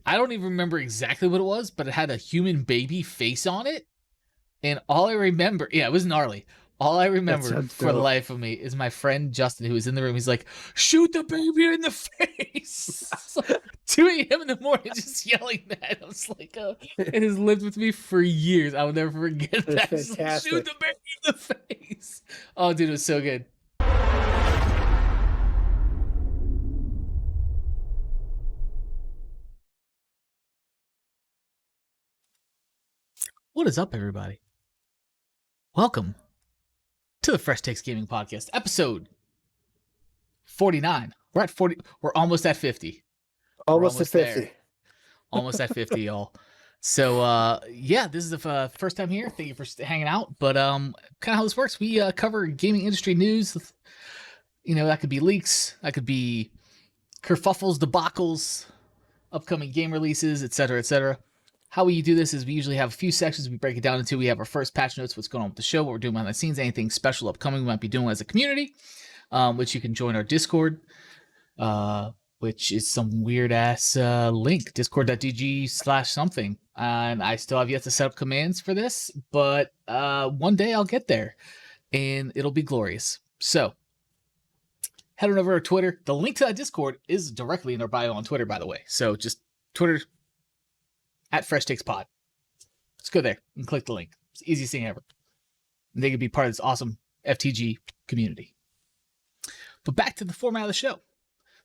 I don't even remember exactly what it was, but it had a human baby face on it. And all I remember, it was gnarly. All I remember for the life of me is my friend Justin, who was in the room. He's like, "Shoot the baby in the face!" 2 a.m. in the morning, just yelling that. I was like, it has lived with me for years. I will never forget that. Like, shoot the baby in the face! Oh, dude, it was so good. What is up, everybody? Welcome to the Fresh Takes Gaming Podcast, episode 49. We're at 40. We're almost at 50. Almost at 50. There. Almost at 50, y'all. So, this is the first time here. Thank you for hanging out. But kind of how this works, we cover gaming industry news. You know, that could be leaks. That could be kerfuffles, debacles, upcoming game releases, etc., etc. How we do this is we usually have a few sections we break it down into. We have our first patch notes, what's going on with the show, what we're doing behind the scenes, anything special upcoming we might be doing as a community, which you can join our Discord, which is some weird-ass link, discord.gg/something. And I still have yet to set up commands for this, but one day I'll get there, and it'll be glorious. So, head on over to Twitter. The link to that Discord is directly in our bio on Twitter, by the way. So just Twitter, at Fresh Takes Pod. Let's go there and click the link. It's the easiest thing ever. And they could be part of this awesome FTG community. But back to the format of the show.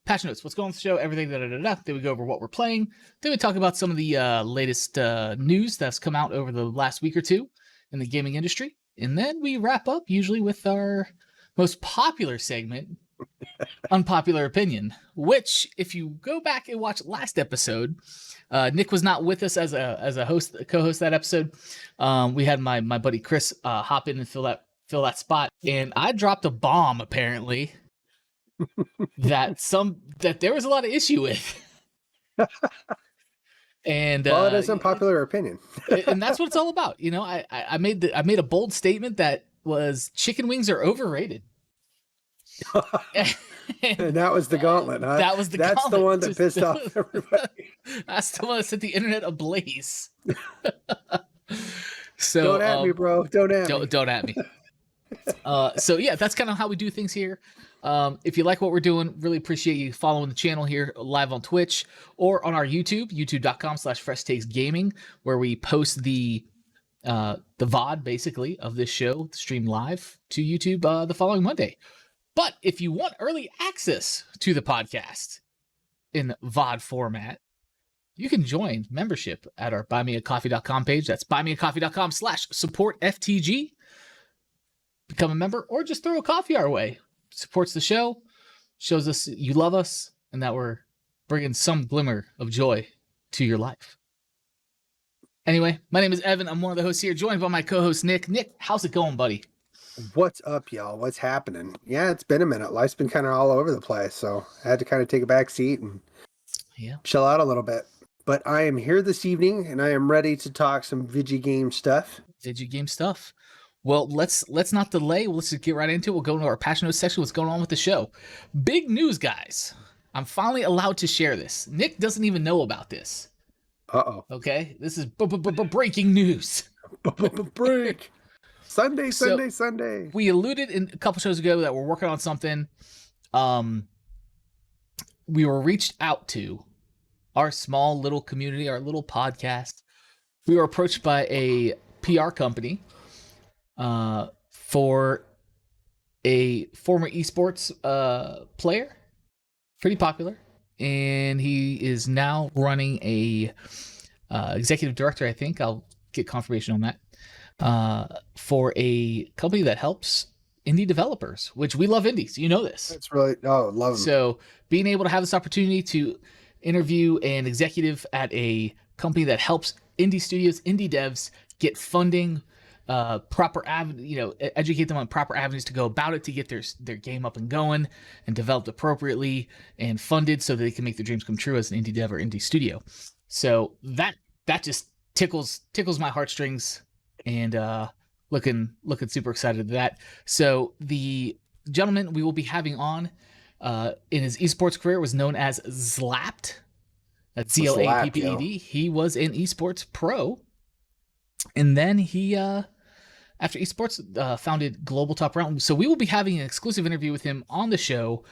Patch notes, what's going on with the show, everything, da-da-da-da. Then we go over what we're playing. Then we talk about some of the latest news that's come out over the last week or two in the gaming industry. And then we wrap up usually with our most popular segment, Unpopular Opinion, which, if you go back and watch last episode, Nick was not with us as a host, co-host that episode. We had my buddy Chris hop in and fill that spot, and I dropped a bomb apparently that there was a lot of issue with. And well, it is Unpopular Opinion, and that's what it's all about. You know, I made a bold statement that was chicken wings are overrated. And that was the gauntlet, huh? That's gauntlet. The one that pissed off everybody. That's the one that set the internet ablaze. So don't at me, bro. Don't at me. So yeah, that's kind of how we do things here. If you like what we're doing, really appreciate you following the channel here live on Twitch or on our YouTube, youtube.com/FreshTakesGaming, where we post the VOD basically of this show streamed live to YouTube the following Monday. But if you want early access to the podcast in VOD format, you can join membership at our buymeacoffee.com page. That's buymeacoffee.com/supportftg. Become a member or just throw a coffee our way. Supports the show, shows us you love us, and that we're bringing some glimmer of joy to your life. Anyway, my name is Evan. I'm one of the hosts here, joined by my co-host Nick. Nick, how's it going, buddy? What's up, y'all? What's happening? Yeah, it's been a minute. Life's been kind of all over the place, so I had to kind of take a back seat and chill out a little bit. But I am here this evening, and I am ready to talk some video game stuff. Well, let's not delay. Let's just get right into it. We'll go into our passion notes section. What's going on with the show? Big news, guys. I'm finally allowed to share this. Nick doesn't even know about this. Uh-oh. Okay? This is breaking news. Break. Sunday. We alluded in a couple shows ago that we're working on something. We were reached out to, our small little community, our little podcast. We were approached by a PR company for a former esports player, pretty popular, and he is now running a executive director, I think. I'll get confirmation on that. For a company that helps indie developers, which we love indies. You know this. It's really, love them. So being able to have this opportunity to interview an executive at a company that helps indie studios, indie devs get funding, proper educate them on proper avenues to go about it, to get their game up and going and developed appropriately and funded so that they can make their dreams come true as an indie dev or indie studio. So that just tickles my heartstrings, and looking super excited at that. So the gentleman we will be having on in his esports career was known as Zlapped. That's ZLAPPED. He was an esports pro. And then he, after esports, founded Global Top Realm. So we will be having an exclusive interview with him on the show.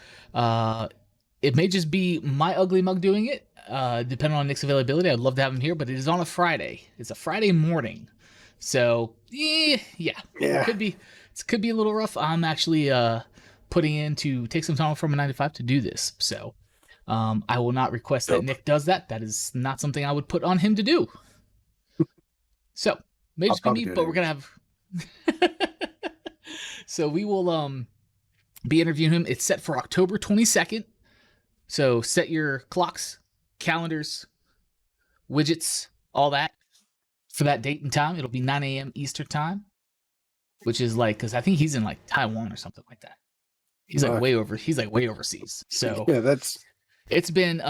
It may just be my ugly mug doing it, depending on Nick's availability. I'd love to have him here, but it is on a Friday. It's a Friday morning. So, yeah. It could be a little rough. I'm actually putting in to take some time from a 9 to 5 to do this. So I will not request that Nick does that. That is not something I would put on him to do. So may just be me, but we're gonna have. So we will be interviewing him. It's set for October 22nd. So set your clocks, calendars, widgets, all that for that date and time. It'll be 9 a.m. Eastern time, which is like, because I think he's in like Taiwan or something like that. He's like way over. He's like way overseas. So yeah, it's been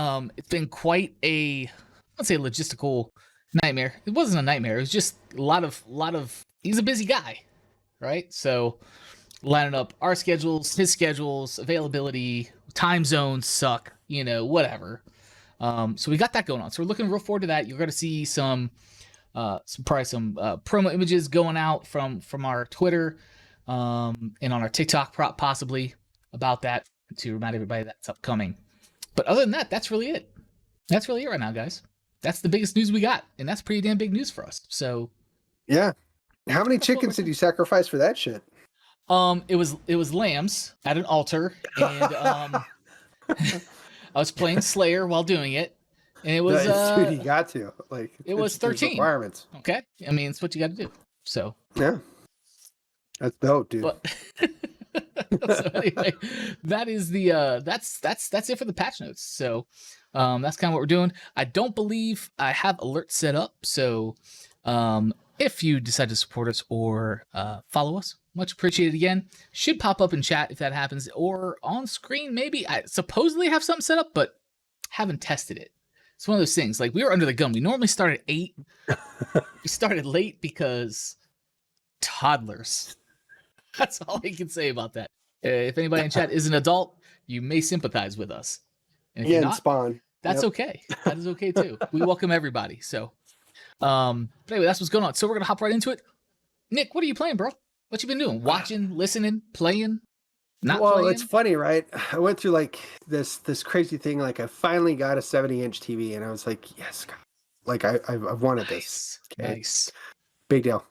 quite a, let's say, logistical nightmare. It wasn't a nightmare. It was just a lot of. He's a busy guy, right? So lining up our schedules, his schedules, availability, time zones suck. Whatever. So we got that going on. So we're looking real forward to that. You're going to see some promo images going out from our Twitter, and on our TikTok possibly about that, to remind everybody that's upcoming. But other than that, that's really it. That's really it right now, guys. That's the biggest news we got, and that's pretty damn big news for us. So, yeah. How many chickens did you sacrifice for that shit? It was lambs at an altar, and I was playing Slayer while doing it, and it was dude, you got to it was 13 requirements. Okay, I mean it's what you got to do. So yeah, that's dope, dude. But, so anyway, that is the that's it for the patch notes. So that's kind of what we're doing. I don't believe I have alerts set up, so if you decide to support us or follow us, much appreciated. Again, should pop up in chat if that happens, or on screen maybe. I supposedly have something set up, but haven't tested it. It's one of those things, like we were under the gun. We normally start at 8. We started late because toddlers. That's all I can say about that. If anybody in chat is an adult, you may sympathize with us. And if you're not, Spawn. That's okay. That is okay too. We welcome everybody. So, but anyway, that's what's going on. So we're gonna hop right into it. Nick, what are you playing, bro? What you been doing? Watching, listening, playing? Not well, playing? It's funny, right? I went through like this crazy thing. Like I finally got a 70-inch TV, and I was like, yes, God. Like I've wanted this. Okay. Nice. Big deal.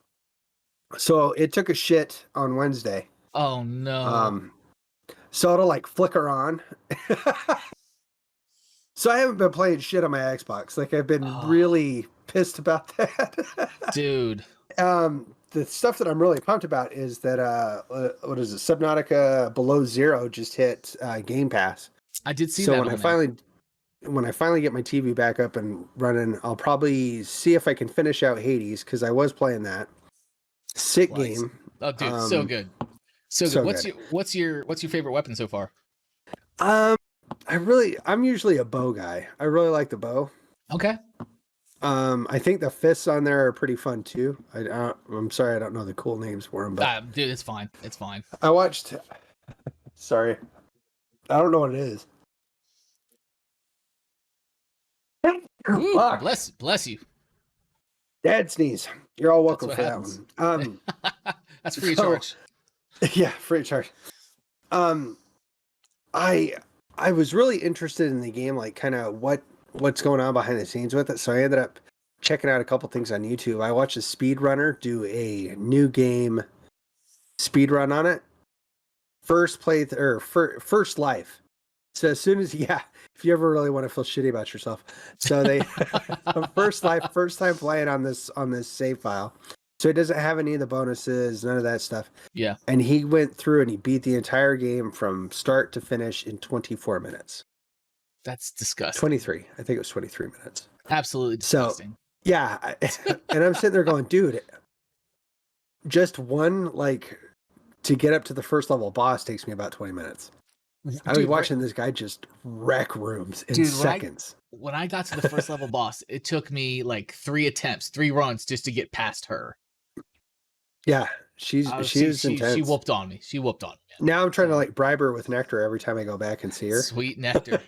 So it took a shit on Wednesday. Oh no. So it'll like flicker on. So I haven't been playing shit on my Xbox. Like I've been really pissed about that. Dude. The stuff that I'm really pumped about is that what is it? Subnautica Below Zero just hit Game Pass. I did see so that. So when I finally get my TV back up and running, I'll probably see if I can finish out Hades, because I was playing that. Sick game. Oh, dude, so good. So good. What's your favorite weapon so far? I'm usually a bow guy. I really like the bow. Okay. I think the fists on there are pretty fun too. I'm sorry, I don't know the cool names for them, but dude, it's fine. It's fine. I watched. Sorry, I don't know what it is. Ooh, bless you. Dad sneeze. You're all welcome for happens. That one. That's free of charge. Yeah, free of charge. I was really interested in the game, like kind of what's going on behind the scenes with it. So I ended up checking out a couple things on YouTube. I watched a speedrunner do a new game speedrun on it. First life. So as soon as, if you ever really want to feel shitty about yourself. So they, first time playing on this save file. So it doesn't have any of the bonuses, none of that stuff. Yeah. And he went through and he beat the entire game from start to finish in 24 minutes. That's disgusting. 23. I think it was 23 minutes. Absolutely disgusting. So, yeah. And I'm sitting there going, dude, just one, to get up to the first level boss takes me about 20 minutes. I was watching this guy just wreck rooms in seconds. When I got to the first level boss, it took me 3 runs just to get past her. Yeah, she's intense. She whooped on me. Man. Now I'm trying to bribe her with nectar every time I go back and see her. Sweet nectar.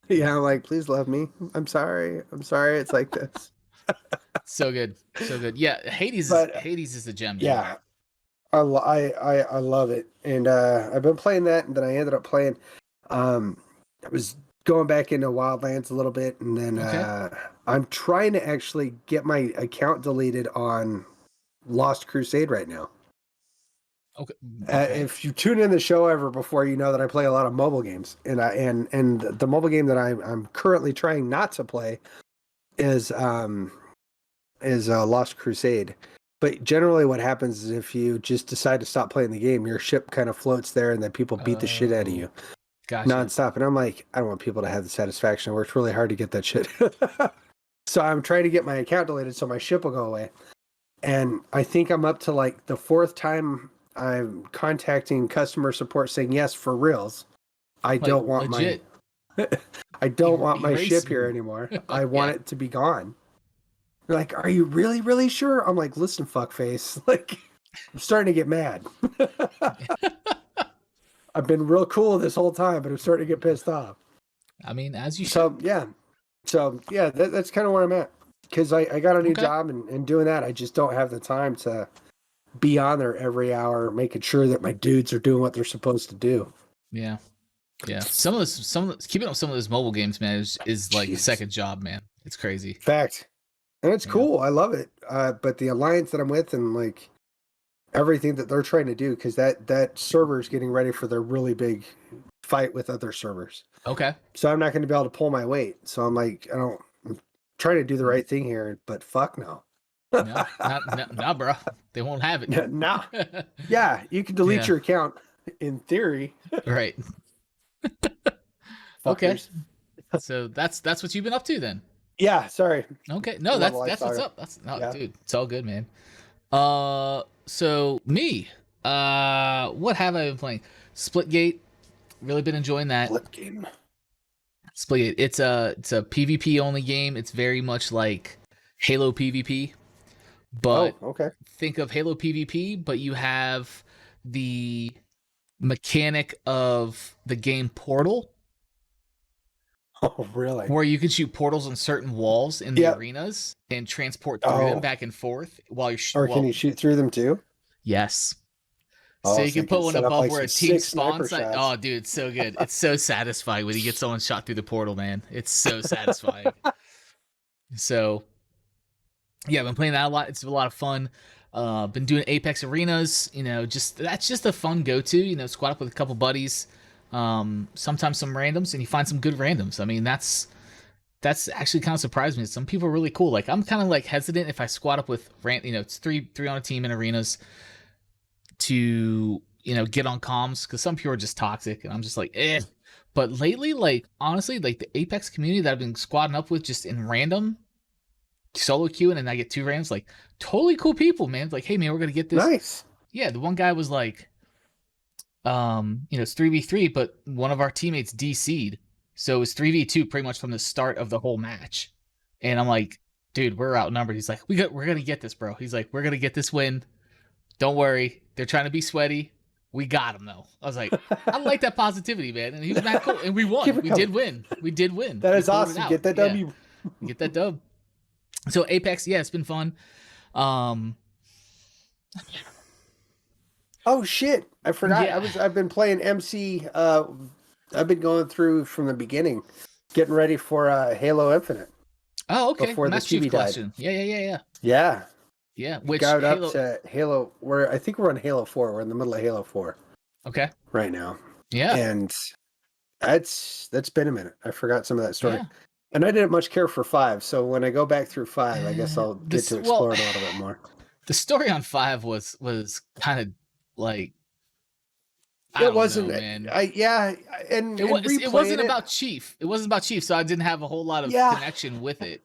Yeah, I'm like, please love me. I'm sorry. It's like this. So good, so good. Yeah, But Hades is a gem, dude. yeah, I love it, and I've been playing that, and then I ended up playing. I was going back into Wildlands a little bit, and then Okay. I'm trying to actually get my account deleted on Lost Crusade right now. Okay. Okay. If you tune in the show ever before, you know that I play a lot of mobile games, and the mobile game that I'm currently trying not to play is Lost Crusade. But generally, what happens is if you just decide to stop playing the game, your ship kind of floats there, and then people beat the shit out of you Gotcha. nonstop. And I'm like, I don't want people to have the satisfaction. I worked really hard to get that shit. So I'm trying to get my account deleted so my ship will go away. And I think I'm up to like the 4th time I'm contacting customer support saying, yes, for reals. I don't want legit. I don't want my Erase ship me. here anymore. I want it to be gone. They're like, are you really, really sure? I'm like, listen, fuckface. Like, I'm starting to get mad. I've been real cool this whole time, but I'm starting to get pissed off. I mean, as you should. So yeah, that's kind of where I'm at. Because I got a new job, and doing that, I just don't have the time to be on there every hour, making sure that my dudes are doing what they're supposed to do. Yeah. Yeah. Keeping up some of those mobile games, man, is like a second job, man. It's crazy. Fact. And it's cool. I love it. But the alliance that I'm with and like everything that they're trying to do, because that server is getting ready for their really big fight with other servers. Okay. So I'm not going to be able to pull my weight. So I'm like, I'm trying to do the right thing here, but fuck no. No, bro. They won't have it. No. Yeah, you can delete your account in theory. Right. Okay. So that's what you've been up to then. Yeah, sorry. Okay. No, that's what's up. Dude, it's all good, man. So me, what have I been playing? Splitgate. Really been enjoying that. Splitgate. It's a PvP only game. It's very much like Halo PvP. But think of Halo PvP, but you have the mechanic of the game Portal. Oh, really? Where you can shoot portals on certain walls in the arenas and transport through them back and forth while you're Or can you shoot through them too? Yes. So you can put one above like where a team spawns. Oh, dude, it's so good. It's so satisfying when you get someone shot through the portal, man. It's so satisfying. So, yeah, I've been playing that a lot. It's a lot of fun. Been doing Apex arenas. That's just a fun go-to. Squad up with a couple buddies. Sometimes some randoms, and you find some good randoms. I mean, that's actually kind of surprised me. Some people are really cool. Like, I'm kind of like hesitant if I squad up with it's three on a team in arenas to get on comms, because some people are just toxic, and I'm just like But lately, like, honestly, like the Apex community that I've been squadding up with just in random solo queuing, and I get 2 randoms, like, totally cool people, man. It's like, hey man, we're gonna get this. Nice. Yeah, the one guy was like, it's 3v3, but one of our teammates DC'd, so it was 3v2 pretty much from the start of the whole match. And I'm like, dude, we're outnumbered. He's like, we're gonna get this, bro. He's like, we're gonna get this win. Don't worry. They're trying to be sweaty. We got him though. I was like, I like that positivity, man. And he was mad cool, and we won. We did win. That is awesome. Get that W. Get that dub. So Apex, yeah, it's been fun. Oh shit! I forgot. Yeah. I've been playing MC. I've been going through from the beginning, getting ready for Halo Infinite. Oh, okay. Before the TV died. Yeah. Which got up to Halo? I think we're on Halo 4. We're in the middle of Halo 4. Okay. Right now. Yeah. And that's been a minute. I forgot some of that story. Yeah. And I didn't much care for 5, so when I go back through 5, I guess I'll get to explore it a little bit more. The story on 5 was kind of like, it wasn't, man. It wasn't about Chief. It wasn't about Chief, so I didn't have a whole lot of connection with it.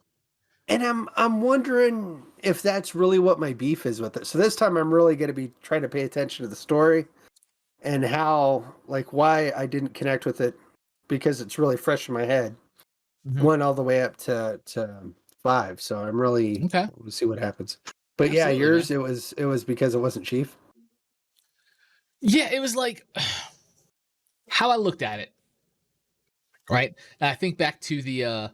And I'm wondering if that's really what my beef is with it. So this time I'm really going to be trying to pay attention to the story and how, like, why I didn't connect with it, because it's really fresh in my head. Mm-hmm. 1 all the way up to 5. So I'm really we'll see what happens. But absolutely, yeah, yours, man. It was because it wasn't Chief. Yeah, it was like how I looked at it. Right. And I think back to the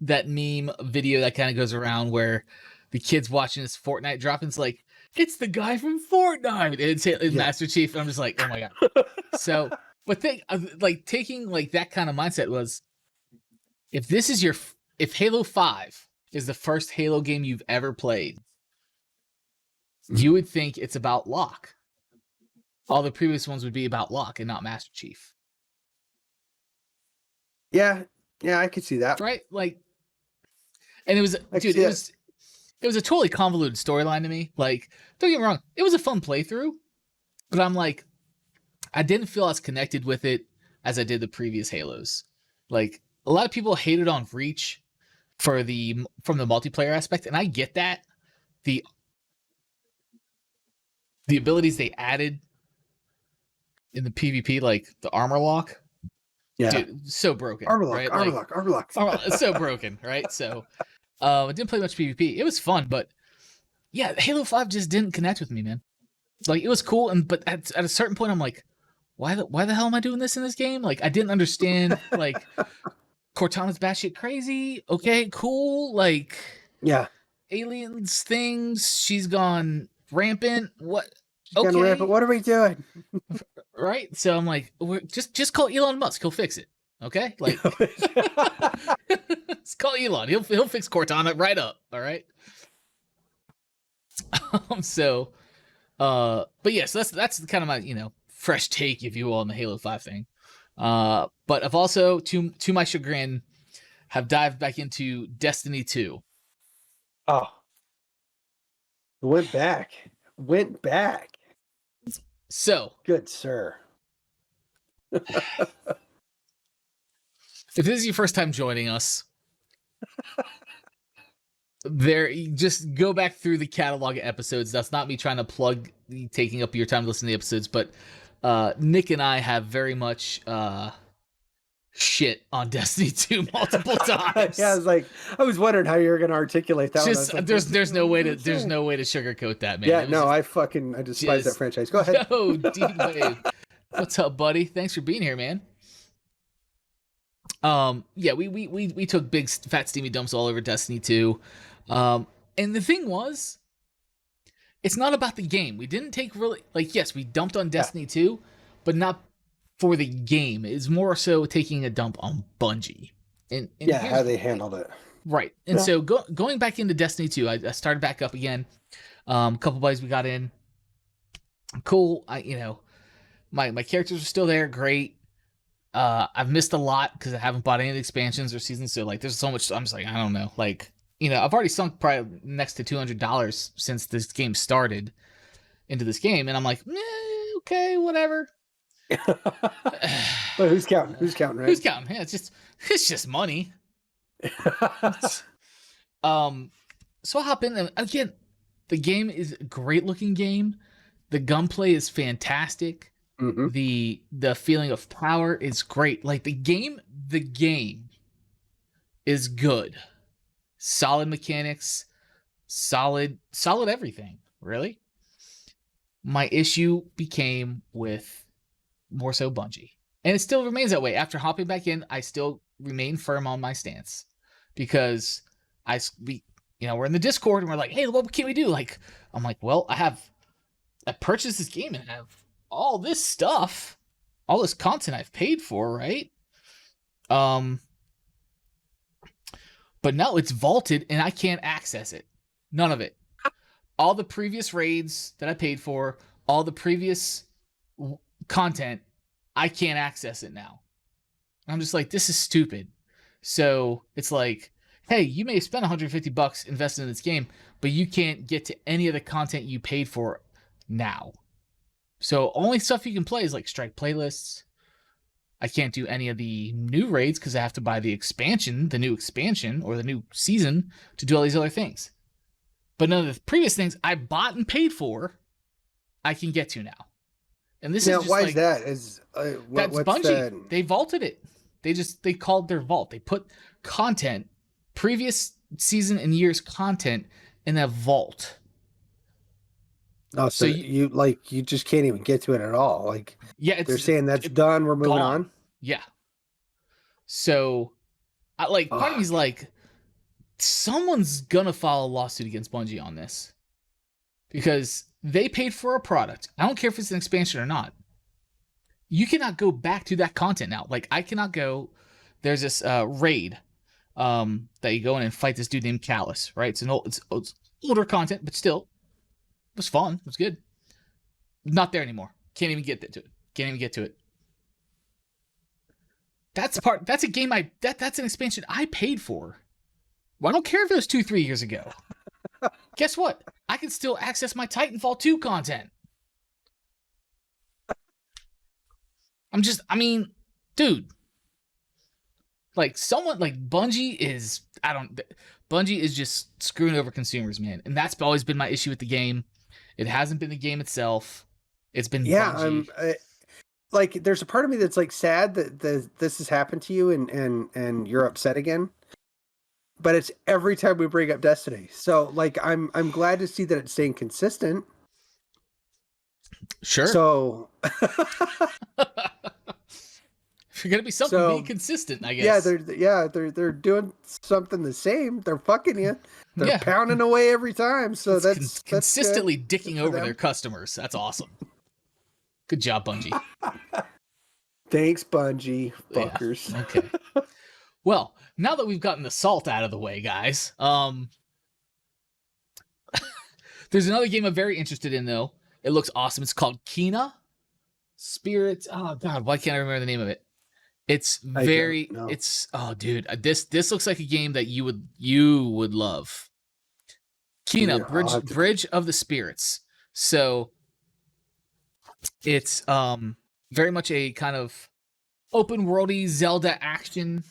that meme video that kind of goes around where the kid's watching this Fortnite drop and it's like, it's the guy from Fortnite. It's Master Chief. And I'm just like, oh my God. So, but taking like that kind of mindset was, if Halo 5 is the first Halo game you've ever played, you would think it's about Locke. All the previous ones would be about Locke and not Master Chief. Yeah, I could see that. Right? Like, and it was, dude, it was a totally convoluted storyline to me. Like, don't get me wrong, it was a fun playthrough, but I'm like, I didn't feel as connected with it as I did the previous Halos. Like, a lot of people hated on Reach from the multiplayer aspect, and I get that. The abilities they added in the PvP, like the armor lock, dude, so broken. Armor lock, right? armor lock. It's so broken, right? So, I didn't play much PvP. It was fun, but yeah, Halo 5 just didn't connect with me, man. Like, it was cool, but at a certain point, I'm like, why the hell am I doing this in this game? Like, I didn't understand. Like, Cortana's batshit crazy. Okay, cool. Like, yeah, aliens, things. She's gone rampant. What? Okay. Rampant. What are we doing? Right. So I'm like, just call Elon Musk. He'll fix it. Okay. Like, let's call Elon. He'll fix Cortana right up. All right. But yes, that's kind of my fresh take, if you will, on the Halo 5 thing. But I've also, to my chagrin, have dived back into Destiny 2. Oh, went back. So good, sir. If this is your first time joining us, just go back through the catalog of episodes. That's not me trying to plug taking up your time to listen to the episodes, but Nick and I have very much shit on Destiny 2 multiple times. Yeah, I was wondering how you were going to articulate that. Like, there's no way to sugarcoat that, man. Yeah, I despise that franchise. Go ahead. Yo, D-Wave. What's up, buddy? Thanks for being here, man. Yeah, we took big fat steamy dumps all over Destiny 2. And the thing was, it's not about the game. We didn't take yes, we dumped on Destiny 2, but not for the game. It's more so taking a dump on Bungie. And how they handled it. Right. And so going back into Destiny 2, I started back up again. A couple buddies we got in. Cool. My characters are still there. Great. I've missed a lot because I haven't bought any of the expansions or seasons. So there's so much. I'm just like, I don't know. I've already sunk probably next to $200 since this game started into this game. And I'm like, okay, whatever. But who's counting? Who's counting, right? Who's counting? Yeah, it's just money. So I hop in, and again, the game is a great looking game. The gunplay is fantastic. Mm-hmm. The feeling of power is great. Like the game is good. Solid mechanics, solid everything, really. My issue became with more so Bungie. And it still remains that way. After hopping back in, I still remain firm on my stance. Because we're in the Discord and we're like, hey, what can we do? I'm like, well, I purchased this game and I have all this stuff, all this content I've paid for, right? But no, it's vaulted and I can't access it. None of it. All the previous raids that I paid for, all the previous content, I can't access it now. I'm just like, this is stupid. So it's like, hey, you may have spent $150 invested in this game, but you can't get to any of the content you paid for now. So only stuff you can play is Strike playlists. I can't do any of the new raids because I have to buy the new expansion or the new season to do all these other things. But none of the previous things I bought and paid for, I can get to now. And this is just why is that? That's Bungie. That? They vaulted it. They called their vault. They put content, previous season and years content, in that vault. Oh, so you just can't even get to it at all. Yeah, they're saying that's done. We're moving on. Yeah. So, part of me's like, someone's gonna file a lawsuit against Bungie on this because they paid for a product. I don't care if it's an expansion or not. You cannot go back to that content now. Like, I cannot go. There's this raid that you go in and fight this dude named Callus, right? It's older content, but still, it was fun. It was good. Not there anymore. Can't even get to it. Can't even get to it. That's a game that's an expansion I paid for. Well, I don't care if it was 2-3 years ago. Guess what? I can still access my Titanfall 2 content. Dude. Like, someone like Bungie is just screwing over consumers, man. And that's always been my issue with the game. It hasn't been the game itself. It's been Bungie. Like, there's a part of me that's like sad that this has happened to you and you're upset again. But it's every time we bring up Destiny. So, like, I'm glad to see that it's staying consistent. Sure. So if you're gonna be something, be consistent, I guess. They're doing something the same. They're fucking you. They're pounding away every time. So that's consistently dicking over their customers. That's awesome. Good job, Bungie. Thanks, Bungie. Fuckers. Yeah. Okay. Well, now that we've gotten the salt out of the way, guys, there's another game I'm very interested in, though. It looks awesome. It's called Kena Spirits. Oh God, why can't I remember the name of it? It's dude, this looks like a game that you would love. Kena, Bridge of the Spirits. So it's very much a kind of open worldy Zelda action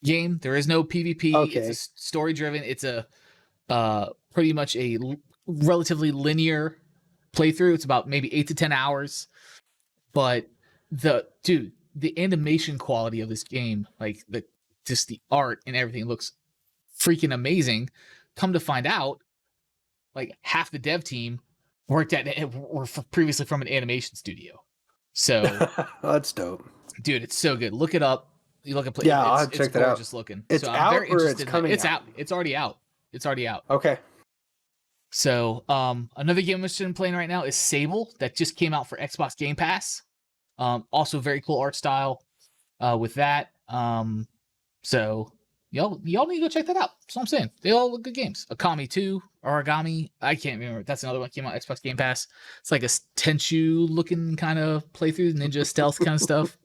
game. There is no PvP. Okay. It's story driven. It's a pretty much a relatively linear playthrough. It's about maybe 8 to 10 hours. But the animation quality of this game, like the art and everything looks freaking amazing. Come to find out, like half the dev team were previously from an animation studio. So that's dope. Dude, it's so good. Look it up. You look at play. Yeah, I'll check that out. It's gorgeous looking. It's out, very or it's coming. It's out. It's already out. It's already out. Okay. So, another game I'm interested in playing right now is Sable, that just came out for Xbox Game Pass. Also very cool art style with that. So y'all need to go check that out. That's what I'm saying. They all look good games. Akami 2, Origami. I can't remember. That's another one that came out Xbox Game Pass. It's like a Tenchu looking kind of playthrough, ninja stealth kind of stuff.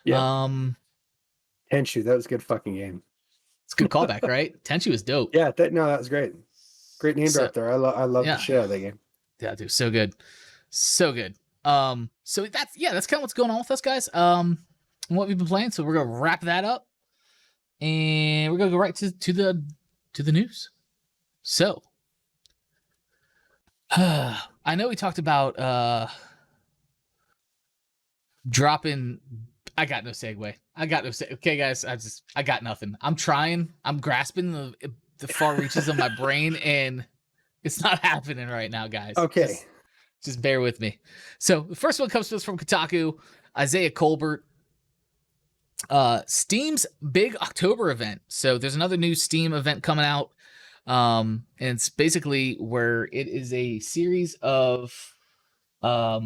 Yeah. Tenchu, that was a good fucking game. It's a good callback, right? Tenchu is dope. Yeah, that was great. Great name drop there. I love the shit out of that game. Yeah, dude, so good. So good. So that's kind of what's going on with us, guys. And what we've been playing. So we're gonna wrap that up. And we're gonna go right to the news. So I know we talked about dropping. I got no segue. Okay, guys, I got nothing. I'm trying. I'm grasping the far reaches of my brain, and it's not happening right now, guys. Okay. Just bear with me. So the first one comes to us from Kotaku, Isaiah Colbert. Steam's big October event. So there's another new Steam event coming out. And it's basically where it is a series of they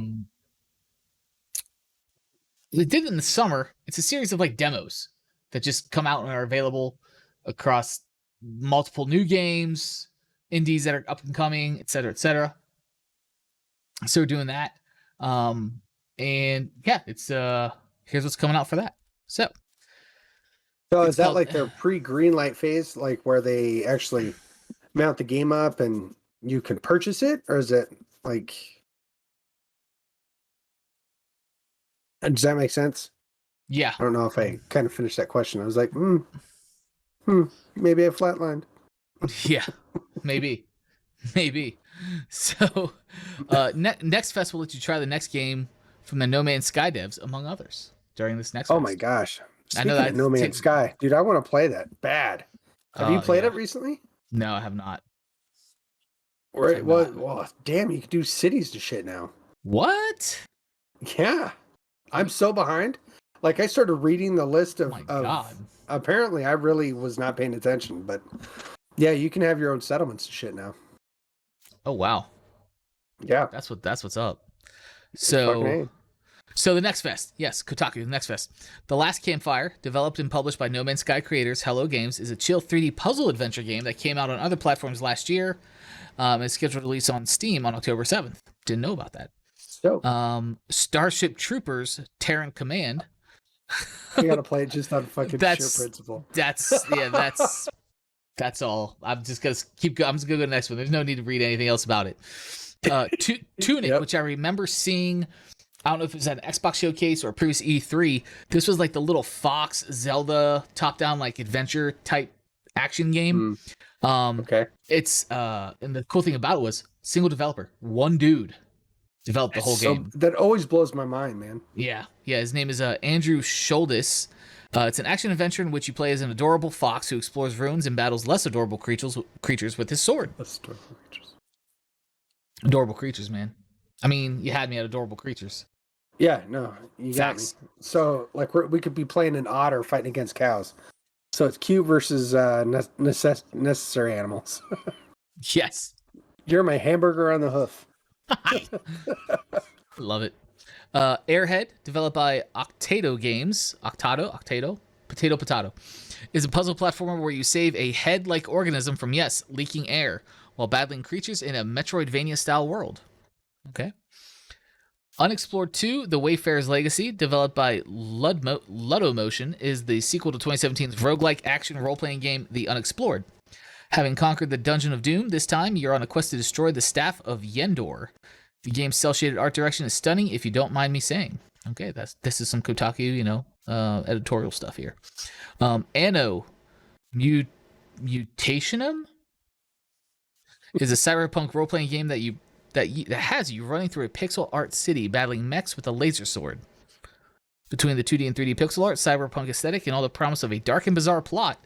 did it in the summer. It's a series of like demos that just come out and are available across multiple new games, indies that are up and coming, et cetera, et cetera. So we're doing that. And yeah, it's here's what's coming out for that. So is that like their pre-green light phase, like where they actually mount the game up and you can purchase it, or is it like? Does that make sense? Yeah. I don't know if I kind of finished that question. I was like, maybe I flatlined. Yeah, maybe. So, next fest will let you try the next game from the No Man's Sky devs, among others, during this next. Oh fest. My gosh! Speaking I know that No Man's Sky, dude. I want to play that bad. Have you played it recently? No, I have not. Well, damn! You can do cities to shit now. What? Yeah, I'm so behind. Like I started reading the list Oh my God. Apparently I really was not paying attention, but yeah, you can have your own settlements and shit now. Oh wow. Yeah. That's what's up. Fucking So the Next Fest, yes, Kotaku, the Next Fest. The Last Campfire, developed and published by No Man's Sky creators Hello Games, is a chill 3D puzzle adventure game that came out on other platforms last year. It's scheduled to release on Steam on October 7th. Didn't know about that. So, Starship Troopers, Terran Command. you gotta play it just on fucking sheer principle. That's all. I'm just gonna I'm just gonna go to the next one. There's no need to read anything else about it. Tunic, which I remember seeing. I don't know if it was at an Xbox showcase or a previous E3. This was like the little Fox Zelda top-down like adventure type action game. Okay. It's and the cool thing about it was single developer, one dude developed the whole game. That always blows my mind, man. Yeah. His name is Andrew Schuldis. It's an action adventure in which you play as an adorable fox who explores ruins and battles less adorable creatures with his sword. Adorable creatures, man. I mean, you had me at adorable creatures. Yeah, no, you got me. So, like, we could be playing an otter fighting against cows. So it's cute versus necessary animals. Yes. You're my hamburger on the hoof. Love it. Airhead, developed by Octado Games. Octado? Potato. Is a puzzle platformer where you save a head-like organism from, leaking air while battling creatures in a Metroidvania-style world. Okay. Unexplored 2, The Wayfarer's Legacy, developed by Ludomotion, is the sequel to 2017's roguelike action role-playing game, The Unexplored. Having conquered the Dungeon of Doom, this time you're on a quest to destroy the Staff of Yendor. The game's cel-shaded art direction is stunning, if you don't mind me saying. Okay, this is some Kotaku, editorial stuff here. Anno Mutationum is a cyberpunk role-playing game that has you running through a pixel art city battling mechs with a laser sword. Between the 2D and 3D pixel art, cyberpunk aesthetic, and all the promise of a dark and bizarre plot,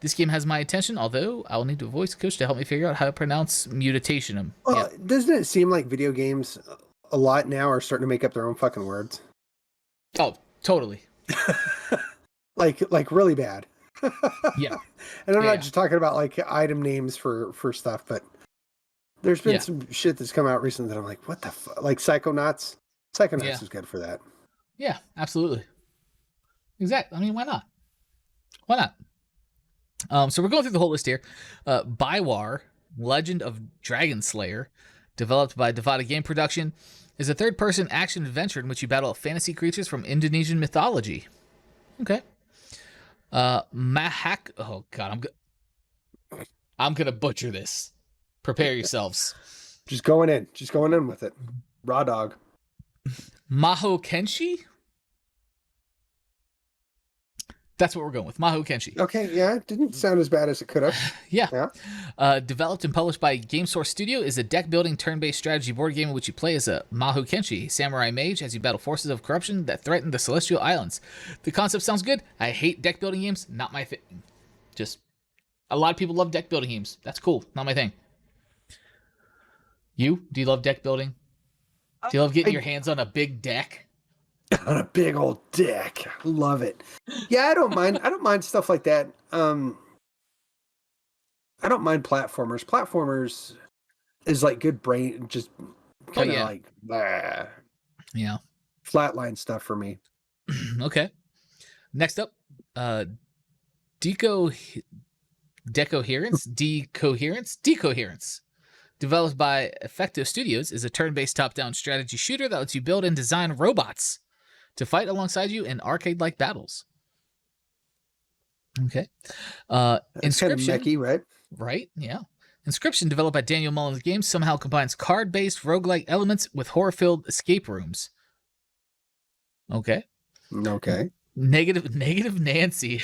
this game has my attention, although I will need a voice coach to help me figure out how to pronounce Mutationum. Well, doesn't it seem like video games a lot now are starting to make up their own fucking words? Oh, totally. like really bad. Yeah. And I'm not just talking about like item names for stuff, but there's been some shit that's come out recently that I'm like, what the fuck? Like Psychonauts. Psychonauts is good for that. Yeah, absolutely. Exactly. I mean, why not? Why not? So we're going through the whole list here. Bywar, Legend of Dragon Slayer, developed by Devada Game Production, is a third-person action-adventure in which you battle fantasy creatures from Indonesian mythology. Okay. Mahak... Oh, God, I'm gonna butcher this. Prepare yourselves. Just going in with it. Raw dog. Maho Kenshi? That's what we're going with. Maho Kenshi. Okay, yeah, it didn't sound as bad as it could have. Yeah. Developed and published by Game Source Studio, is a deck-building turn-based strategy board game in which you play as a Maho Kenshi, samurai mage, as you battle forces of corruption that threaten the Celestial Islands. The concept sounds good. I hate deck-building games. Not my thing. Just, a lot of people love deck-building games. That's cool. Not my thing. You? Do you love deck-building? Do you love getting your hands on a big deck? On a big old deck. Love it. Yeah, I don't mind stuff like that. I don't mind platformers. Platformers is like good brain, just kind of like blah. Yeah. Flatline stuff for me. Okay. Next up, Decoherence. Developed by Effecto Studios, is a turn-based top-down strategy shooter that lets you build and design robots to fight alongside you in arcade-like battles. Okay. Inscription. Kind of mechie, right? Right, yeah. Inscription, developed by Daniel Mullins Games, somehow combines card-based roguelike elements with horror-filled escape rooms. Okay. Okay. Negative Nancy.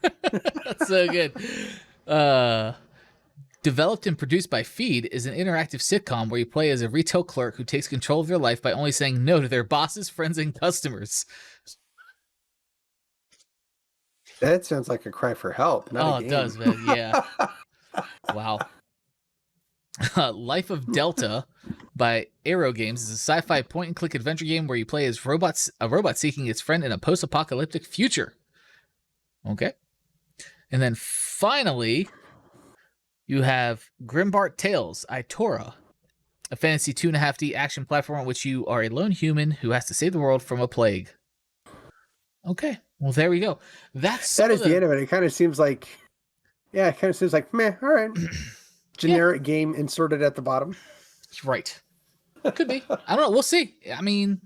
That's so good. Developed and produced by Feed, is an interactive sitcom where you play as a retail clerk who takes control of their life by only saying no to their bosses, friends, and customers. That sounds like a cry for help. Not a game. It does, man. Yeah. Wow. Life of Delta, by Aero Games is a sci-fi point-and-click adventure game where you play as a robot seeking its friend in a post-apocalyptic future. Okay. And then finally, you have Grimbart Tales, Itora, a fantasy 2.5D action platform in which you are a lone human who has to save the world from a plague. Okay, well, there we go. That is the end of it. It kind of seems like, meh, all right. Generic game inserted at the bottom. Right. Could be. I don't know. We'll see. I mean,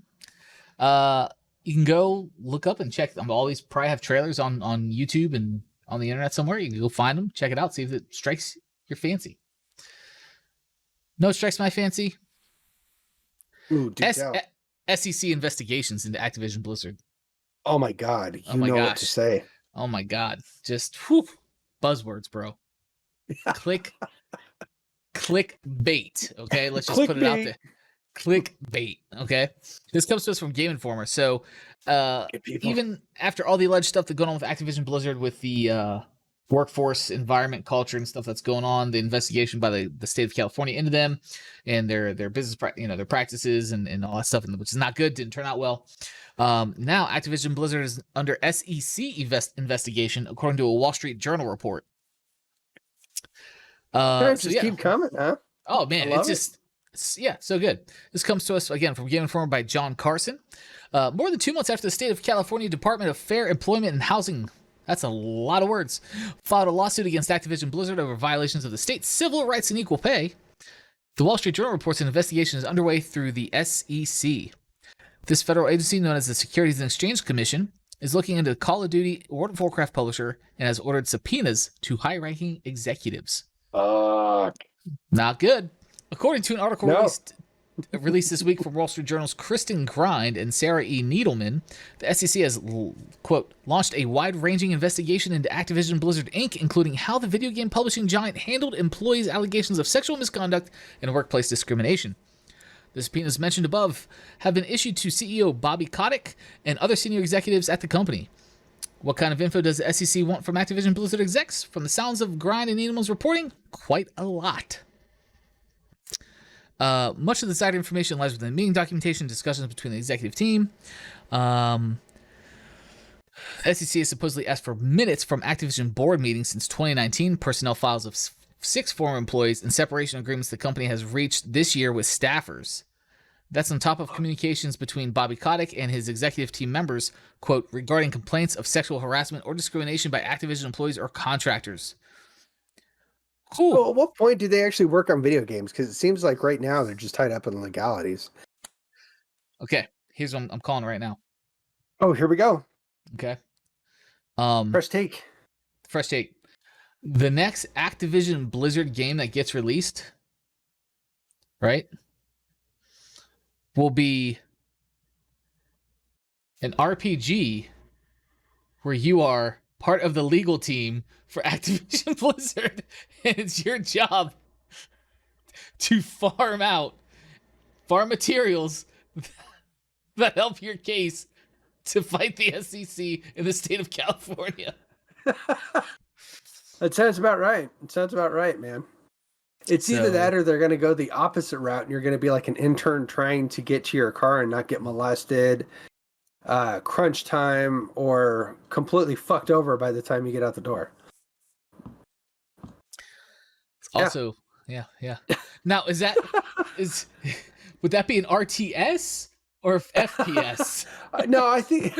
you can go look up and check them. All these probably have trailers on YouTube and on the internet somewhere. You can go find them, check it out, see if it strikes your fancy. No, it strikes my fancy. Ooh, SEC investigations into Activision Blizzard. Oh my God. You know what to say. Oh my God. Just buzzwords, bro. Click bait. Okay. Let's just put it out there. Click bait. Okay. This comes to us from Game Informer. So even after all the alleged stuff that's going on with Activision Blizzard with the workforce environment culture and stuff that's going on, the investigation by the state of California into them and their business their practices and all that stuff, which is not good, didn't turn out well. Now Activision Blizzard is under SEC investigation according to a Wall Street Journal report. Keep coming, huh? Oh man, so good. This comes to us again from Game Informer by John Carson. More than 2 months after the state of California Department of Fair Employment and Housing, that's a lot of words, filed a lawsuit against Activision Blizzard over violations of the state's civil rights and equal pay, the Wall Street Journal reports an investigation is underway through the SEC. This federal agency, known as the Securities and Exchange Commission, is looking into Call of Duty World of Warcraft publisher and has ordered subpoenas to high-ranking executives. Not good. According to an article released this week from Wall Street Journal's Kristen Grind and Sarah E. Needleman, the SEC has, quote, launched a wide-ranging investigation into Activision Blizzard Inc., including how the video game publishing giant handled employees' allegations of sexual misconduct and workplace discrimination. The subpoenas mentioned above have been issued to CEO Bobby Kotick and other senior executives at the company. What kind of info does the SEC want from Activision Blizzard execs? From the sounds of Grind and Needleman's reporting, quite a lot. Much of the side information lies within meeting documentation, discussions between the executive team. SEC has supposedly asked for minutes from Activision board meetings since 2019, personnel files of 6 former employees, and separation agreements the company has reached this year with staffers. That's on top of communications between Bobby Kotick and his executive team members, quote, regarding complaints of sexual harassment or discrimination by Activision employees or contractors. Cool. Well, at what point do they actually work on video games? Because it seems like right now they're just tied up in legalities. Okay, here's what I'm calling right now. Oh, here we go. Okay. Fresh take. The next Activision Blizzard game that gets released, right, will be an RPG where you are part of the legal team for Activision Blizzard, and it's your job to farm materials that help your case to fight the SEC in the state of California. That sounds about right. Man. It's either that or they're going to go the opposite route and you're going to be like an intern trying to get to your car and not get molested, crunch time, or completely fucked over by the time you get out the door. Also, yeah. Now, would that be an RTS or FPS? No, I think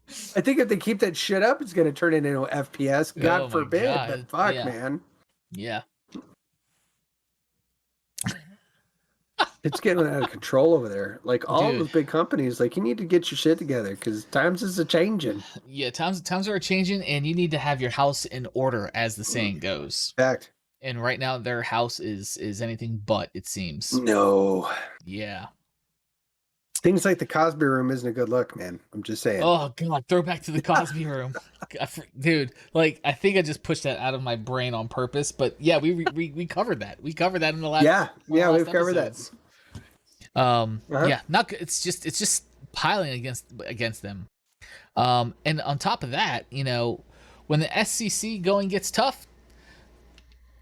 if they keep that shit up, it's going to turn into an FPS. God forbid. But fuck, man. Yeah. It's getting out of control over there. Like all those big companies, like you need to get your shit together because times is a changing. Yeah, times are changing, and you need to have your house in order, as the saying goes. Fact. And right now, their house is anything but, it seems. No. Yeah. Things like the Cosby Room isn't a good look, man. I'm just saying. Oh God, throw back to the Cosby Room, dude. Like I think I just pushed that out of my brain on purpose, but yeah, we covered that. We covered that in the last. Yeah, we've covered that. Yeah, not good. It's just piling against them. And on top of that, when the SEC going gets tough,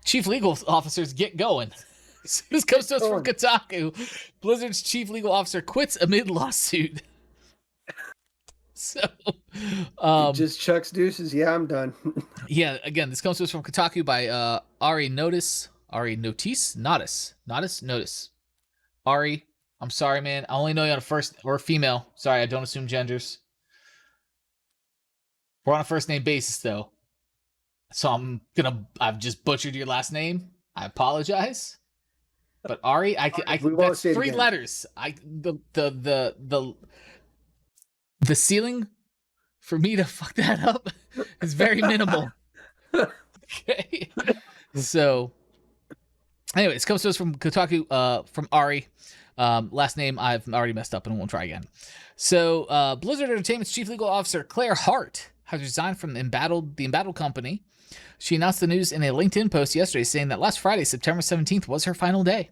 chief legal officers get going. So this comes to us from Kotaku. Blizzard's chief legal officer quits amid lawsuit. So, just chucks deuces. Yeah, I'm done. Yeah, again, this comes to us from Kotaku by Ari Notice. Ari, I'm sorry, man. I only know you on a first or female. Sorry, I don't assume genders. We're on a first name basis though. So I've just butchered your last name. I apologize. But Ari, that's 3 letters. The ceiling for me to fuck that up is very minimal. Okay. So anyway, this comes to us from Kotaku, from Ari. Last name I've already messed up and won't try again. So Blizzard Entertainment's chief legal officer, Claire Hart, has resigned from the Embattled company. She announced the news in a LinkedIn post yesterday, saying that last Friday, September 17th, was her final day.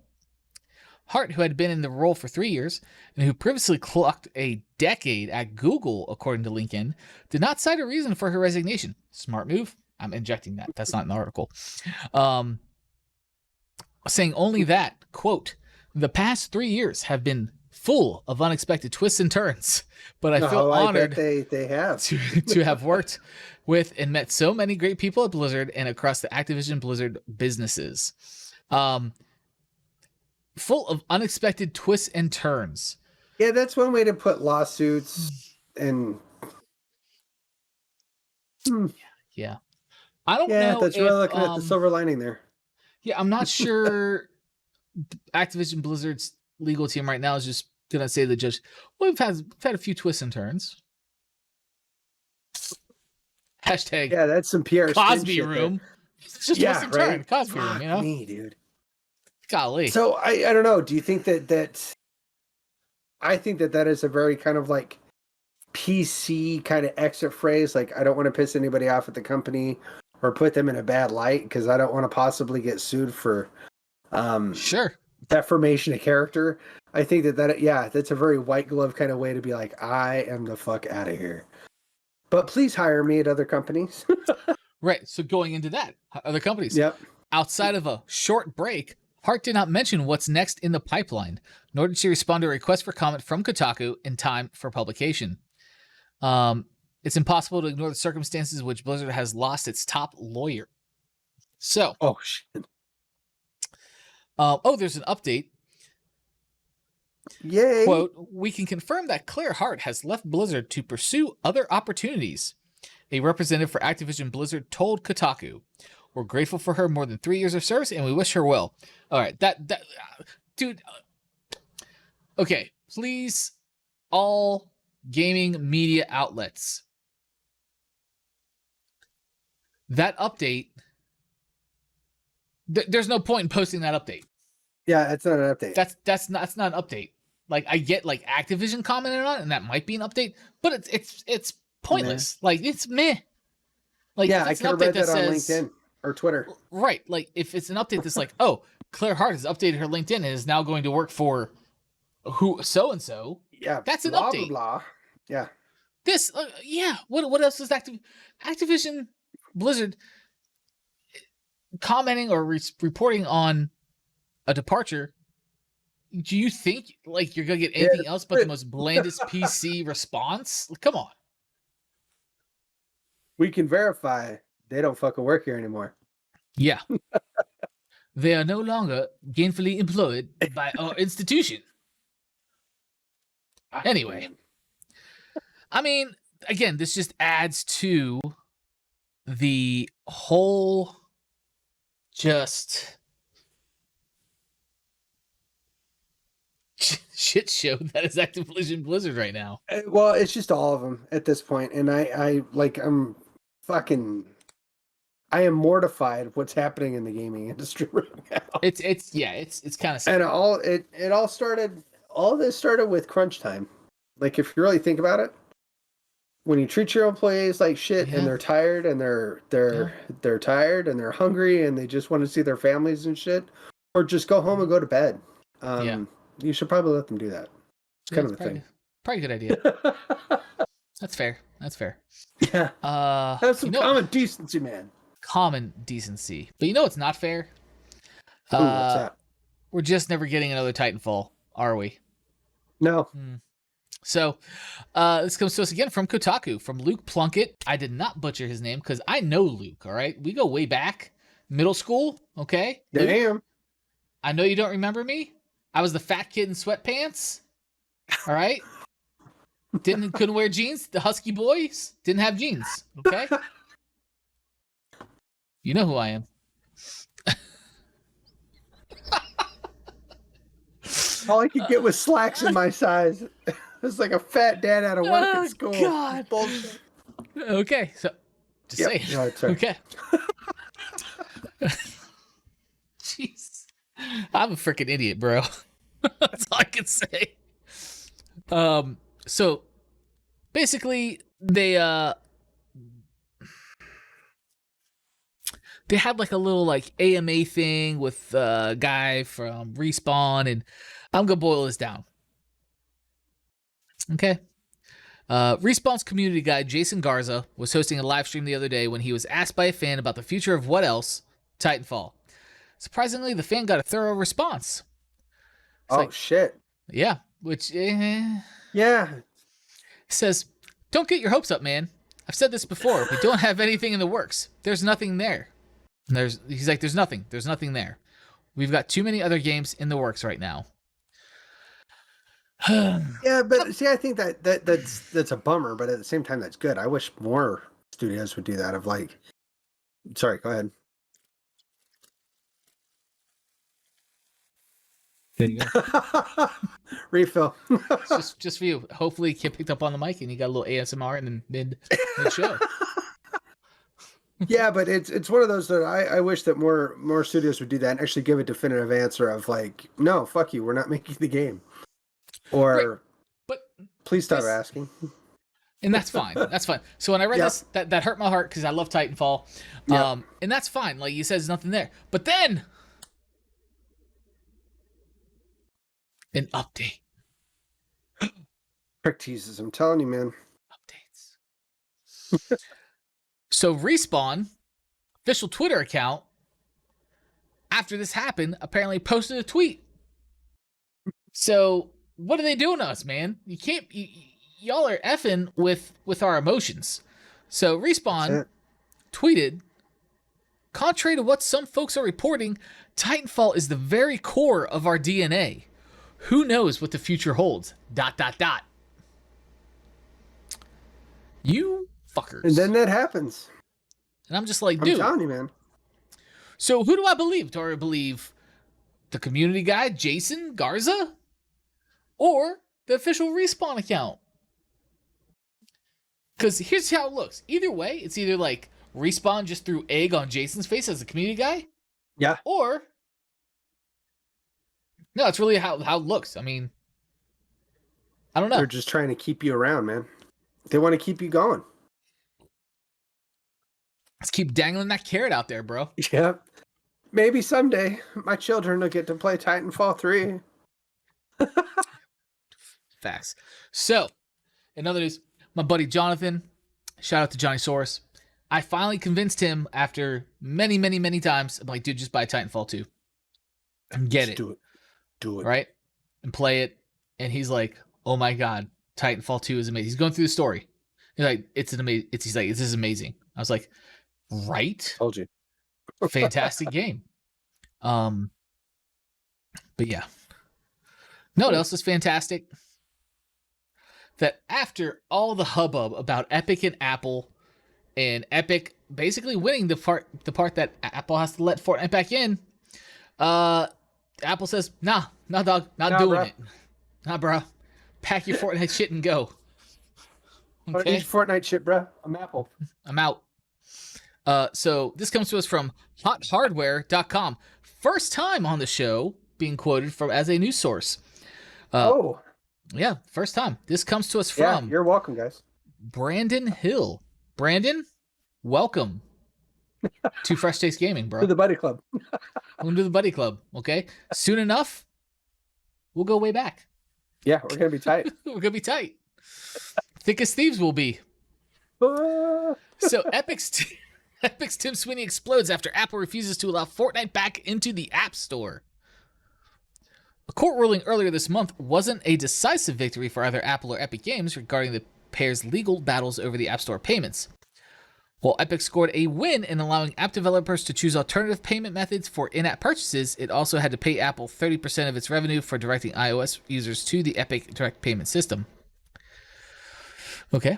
Hart, who had been in the role for 3 years and who previously clocked a decade at Google, according to LinkedIn, did not cite a reason for her resignation. Smart move. I'm injecting that. That's not an article. Saying only that, quote, the past 3 years have been full of unexpected twists and turns, but I feel honored they have to have worked with and met so many great people at Blizzard and across the Activision Blizzard businesses. Full of unexpected twists and turns. Yeah, that's one way to put lawsuits and. Yeah. I don't know. Yeah, that's really looking at the silver lining there. Yeah, I'm not sure Activision Blizzard's legal team right now is just gonna say the judge. Well, we've had a few twists and turns. Hashtag. Yeah, that's some PR Cosby room. It's just twist and turn. Cosby room, you know. Me, dude. Golly. So I don't know. Do you think that? I think that is a very kind of like PC kind of exit phrase. Like, I don't want to piss anybody off at the company or put them in a bad light because I don't want to possibly get sued for defamation of character. I think that's a very white glove kind of way to be like, I am the fuck out of here. But please hire me at other companies. Right. So going into that, other companies. Yep. Outside of a short break, Hart did not mention what's next in the pipeline, nor did she respond to a request for comment from Kotaku in time for publication. It's impossible to ignore the circumstances in which Blizzard has lost its top lawyer. So, shit. There's an update. Yay. Quote, we can confirm that Claire Hart has left Blizzard to pursue other opportunities. A representative for Activision Blizzard told Kotaku, we're grateful for her more than 3 years of service and we wish her well. All right, dude. Okay, please, all gaming media outlets. That update, there's no point in posting that update. Yeah, it's not an update. That's not an update. Like, I get like Activision commented on it, and that might be an update, but it's pointless. Meh. Like, it's meh. Like, yeah, I could have read that on LinkedIn or Twitter. Right. Like, if it's an update that's like, oh, Claire Hart has updated her LinkedIn and is now going to work for who so and so. Yeah, that's an blah, update. Blah, blah. Yeah. This. Yeah. What else is Activision Blizzard commenting or reporting on a departure? Do you think like you're gonna get anything else but the most blandest PC response? Come on. We can verify they don't fucking work here anymore. Yeah. They are no longer gainfully employed by our institution. Anyway. I mean, again, this just adds to the whole just shit show that is Activision Blizzard right now. Well, it's just all of them at this point, and I am mortified what's happening in the gaming industry right now. It's kind of sad. And all this started with crunch time. Like, if you really think about it, when you treat your employees like shit and they're tired and they're tired and they're hungry and they just want to see their families and shit, or just go home and go to bed. You should probably let them do that. It's kind of a thing. Probably a good idea. That's fair. Yeah. Have some common decency, man. Common decency. But you know what's not fair? What's that? we're just never getting another Titanfall, are we? No. So this comes to us again from Kotaku, from Luke Plunkett. I did not butcher his name because I know Luke, all right? We go way back. Middle school, okay? Damn. Luke, I know you don't remember me. I was the fat kid in sweatpants, all right? Couldn't wear jeans. The husky boys didn't have jeans, okay? You know who I am. All I could get was slacks in my size. It's like a fat dad out of work at school. God. Bullshit. Okay, so just say it. No, sorry. Okay. Jeez. I'm a freaking idiot, bro. That's all I can say. So basically they had like a little like AMA thing with a guy from Respawn, and I'm gonna boil this down. Okay. Respawn's community guy Jason Garza was hosting a live stream the other day when he was asked by a fan about the future of what else? Titanfall. Surprisingly, the fan got a thorough response. Shit. Yeah, which Yeah. says, don't get your hopes up, man. I've said this before. We don't have anything in the works. There's nothing there. He's like, there's nothing there. We've got too many other games in the works right now. Yeah, but see, I think that's a bummer, but at the same time, that's good. I wish more studios would do that. Of like, sorry, go ahead. There you go. Refill. just for you. Hopefully, you picked up on the mic and you got a little ASMR in the mid show. Yeah, but it's one of those that I wish that more studios would do that and actually give a definitive answer of like, no, fuck you, we're not making the game, or right. But please stop asking. And that's fine. That's fine. So when I read this, that hurt my heart because I love Titanfall, and that's fine. Like you said, there's nothing there. But then an update. Prick teases, I'm telling you, man. Updates. So Respawn, official Twitter account, after this happened, apparently posted a tweet. So what are they doing to us, man? You can't. Y'all are effing with our emotions. So Respawn tweeted, contrary to what some folks are reporting, Titanfall is the very core of our DNA. Who knows what the future holds? ... You fuckers. And then that happens. And I'm just like, dude. I'm telling you, man. So who do I believe? Do I believe the community guy, Jason Garza? Or the official Respawn account? Because here's how it looks. Either way, it's either like Respawn just threw egg on Jason's face as a community guy. Yeah. Or no, it's really how it looks. I mean, I don't know. They're just trying to keep you around, man. They want to keep you going. Let's keep dangling that carrot out there, bro. Yeah. Maybe someday my children will get to play Titanfall 3. Facts. So, in other news, my buddy Jonathan, shout out to Johnny Soros. I finally convinced him after many, many, many times. I'm like, dude, just buy Titanfall 2. And get it. Do it. Right? And play it. And he's like, oh my God, Titanfall 2 is amazing. He's going through the story. He's like, he's like, this is amazing. I was like, right? Told you. Fantastic game. But yeah. No, what else is fantastic? That after all the hubbub about Epic and Apple, and Epic basically winning the part that Apple has to let Fortnite back in, Apple says, nah, dog, not doing it. Nah, bro. Pack your Fortnite shit and go. Okay. I don't need your Fortnite shit, bro. I'm Apple. I'm out. So this comes to us from hothardware.com. First time on the show being quoted as a news source. Yeah, first time. This comes to us from... Yeah, you're welcome, guys. Brandon Hill. Brandon, welcome to Fresh Taste Gaming, bro. To the Buddy Club. Welcome to the Buddy Club, okay? Soon enough, we'll go way back. Yeah, we're going to be tight. We're going to be tight. Thick as thieves will be. So Epic's Tim Sweeney explodes after Apple refuses to allow Fortnite back into the App Store. A court ruling earlier this month wasn't a decisive victory for either Apple or Epic Games regarding the pair's legal battles over the App Store payments. While Epic scored a win in allowing app developers to choose alternative payment methods for in-app purchases, it also had to pay Apple 30% of its revenue for directing iOS users to the Epic direct payment system. Okay.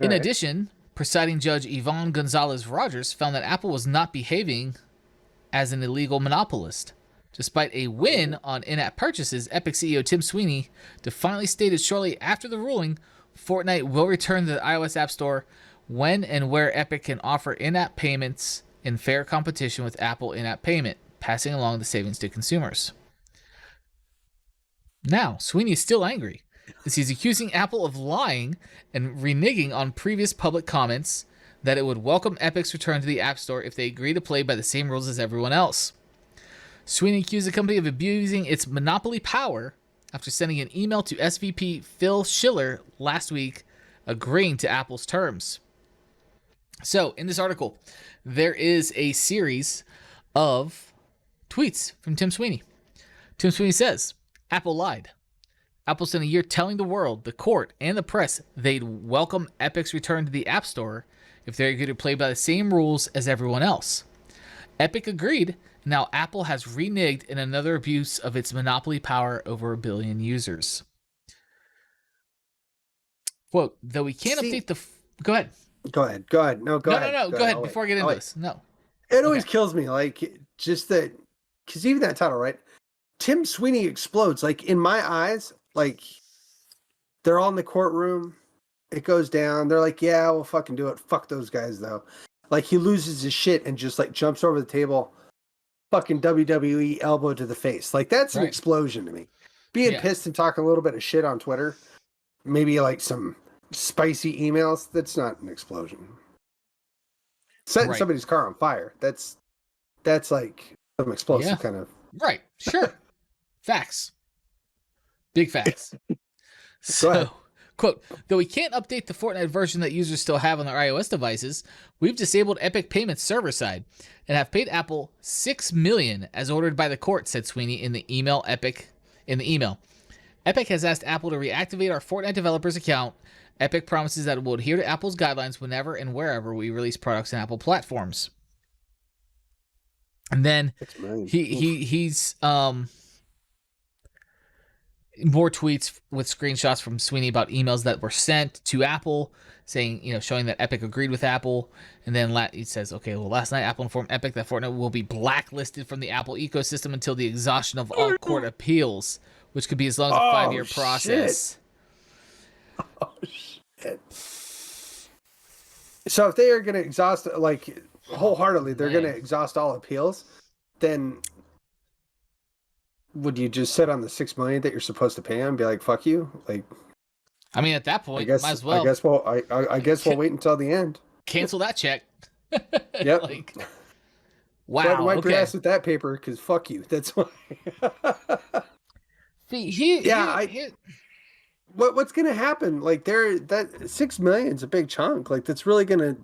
In addition, presiding judge Yvonne Gonzalez-Rogers found that Apple was not behaving as an illegal monopolist. Despite a win on in-app purchases, Epic CEO Tim Sweeney defiantly stated shortly after the ruling, Fortnite will return to the iOS App Store when and where Epic can offer in-app payments in fair competition with Apple in-app payment, passing along the savings to consumers. Now, Sweeney is still angry, as he's accusing Apple of lying and reneging on previous public comments that it would welcome Epic's return to the App Store if they agree to play by the same rules as everyone else. Sweeney accused the company of abusing its monopoly power after sending an email to SVP Phil Schiller last week agreeing to Apple's terms. So, in this article, there is a series of tweets from Tim Sweeney. Tim Sweeney says, Apple lied. Apple spent a year telling the world, the court, and the press they'd welcome Epic's return to the App Store if they agreed to play by the same rules as everyone else. Epic agreed. Now Apple has reneged in another abuse of its monopoly power over 1 billion users. Quote, though we can't update the... Go ahead. Go ahead. No, go ahead. No, go ahead before I get into this. No. It always kills me, like, just that, because even that title, right? Tim Sweeney explodes. Like, in my eyes, like, they're all in the courtroom. It goes down. They're like, yeah, we'll fucking do it. Fuck those guys, though. Like, he loses his shit and just, like, jumps over the table. Fucking WWE elbow to the face. Like, that's an explosion to me. Being pissed and talking a little bit of shit on Twitter, maybe, like, some spicy emails, that's not an explosion. Setting somebody's car on fire, that's like some explosive kind of... Right, sure. Facts. Big facts. So, quote, though we can't update the Fortnite version that users still have on their iOS devices, we've disabled Epic Payments server-side and have paid Apple $6 million as ordered by the court, said Sweeney in the email. Epic has asked Apple to reactivate our Fortnite developers account. Epic promises that it will adhere to Apple's guidelines whenever and wherever we release products on Apple platforms. And then he's more tweets with screenshots from Sweeney about emails that were sent to Apple saying, showing that Epic agreed with Apple. And then he says, okay, well, last night Apple informed Epic that Fortnite will be blacklisted from the Apple ecosystem until the exhaustion of all court appeals, which could be as long as a 5-year process. Oh, shit. So if they are going to exhaust, like, wholeheartedly, they're going to exhaust all appeals, then would you just sit on the $6 million that you're supposed to pay them and be like, fuck you? Like, I mean, at that point, might as well. I guess we'll wait until the end. Cancel that check. Yep. Like, wow. Wipe your ass with that paper, because fuck you. That's why. What's going to happen? Like, that $6 million is a big chunk. Like, that's really going to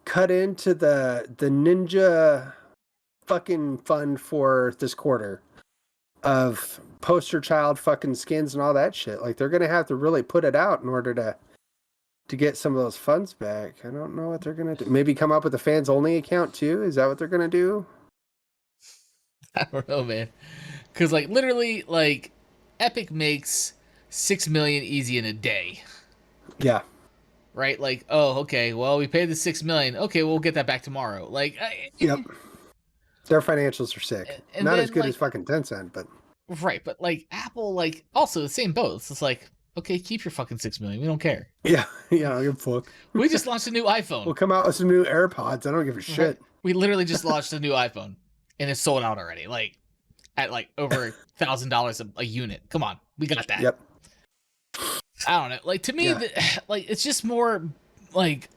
cut into the Ninja fucking fund for this quarter of poster child fucking skins and all that shit. Like, they're going to have to really put it out in order to get some of those funds back. I don't know what they're going to do. Maybe come up with a fans only account too? Is that what they're going to do? I don't know, man. Because, like, literally, like, Epic makes $6 million easy in a day. Yeah. Right? Like, oh, okay, well, we paid the $6 million. Okay, we'll get that back tomorrow. Like, yep. Their financials are sick. And not then, as good like, as fucking Tencent, but... Right, but, like, Apple, like, also the same boat. It's just like, okay, keep your fucking $6 million. We don't care. Yeah, I don't give a fuck. We just launched a new iPhone. We'll come out with some new AirPods. I don't give a shit. Right. We literally just launched a new iPhone, and it's sold out already. Like, at, like, over $1,000 a unit. Come on, we got that. Yep. I don't know. Like, to me, like, it's just more, like...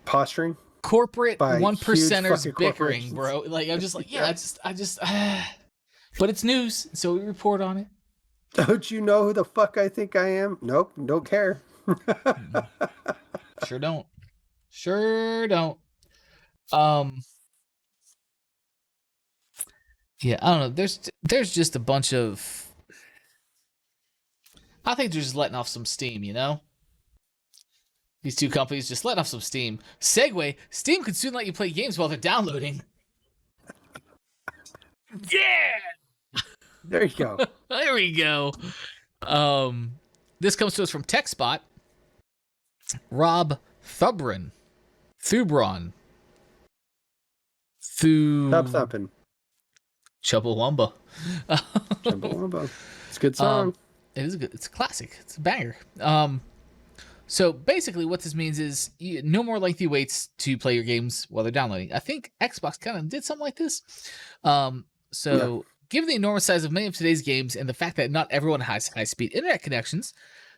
Posturing? Corporate 1%ers bickering, bro. Like, I'm just like, I just... But it's news, so we report on it. Don't you know who the fuck I think I am? Nope, don't care. Sure don't. Yeah, I don't know. There's just a bunch of. I think they're just letting off some steam, you know. These two companies just letting off some steam. Segue: Steam could soon let you play games while they're downloading. Yeah. There you go. There we go. This comes to us from TechSpot. Rob Thubron. Thubron. Stop thumping. Chumbawamba. Chumbawamba. It's a good song. It is good. It's a classic. It's a banger. So basically what this means is no more lengthy waits to play your games while they're downloading. I think Xbox kind of did something like this. Given the enormous size of many of today's games and the fact that not everyone has high-speed internet connections,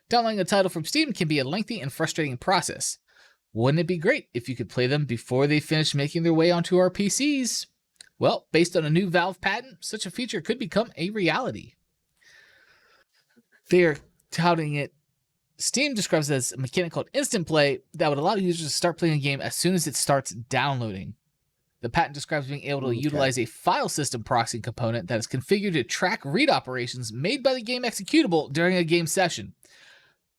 downloading a title from Steam can be a lengthy and frustrating process. Wouldn't it be great if you could play them before they finish making their way onto our PCs? Well, based on a new Valve patent, such a feature could become a reality. They're touting it. Steam describes it as a mechanic called Instant Play that would allow users to start playing a game as soon as it starts downloading. The patent describes being able to utilize a file system proxying component that is configured to track read operations made by the game executable during a game session.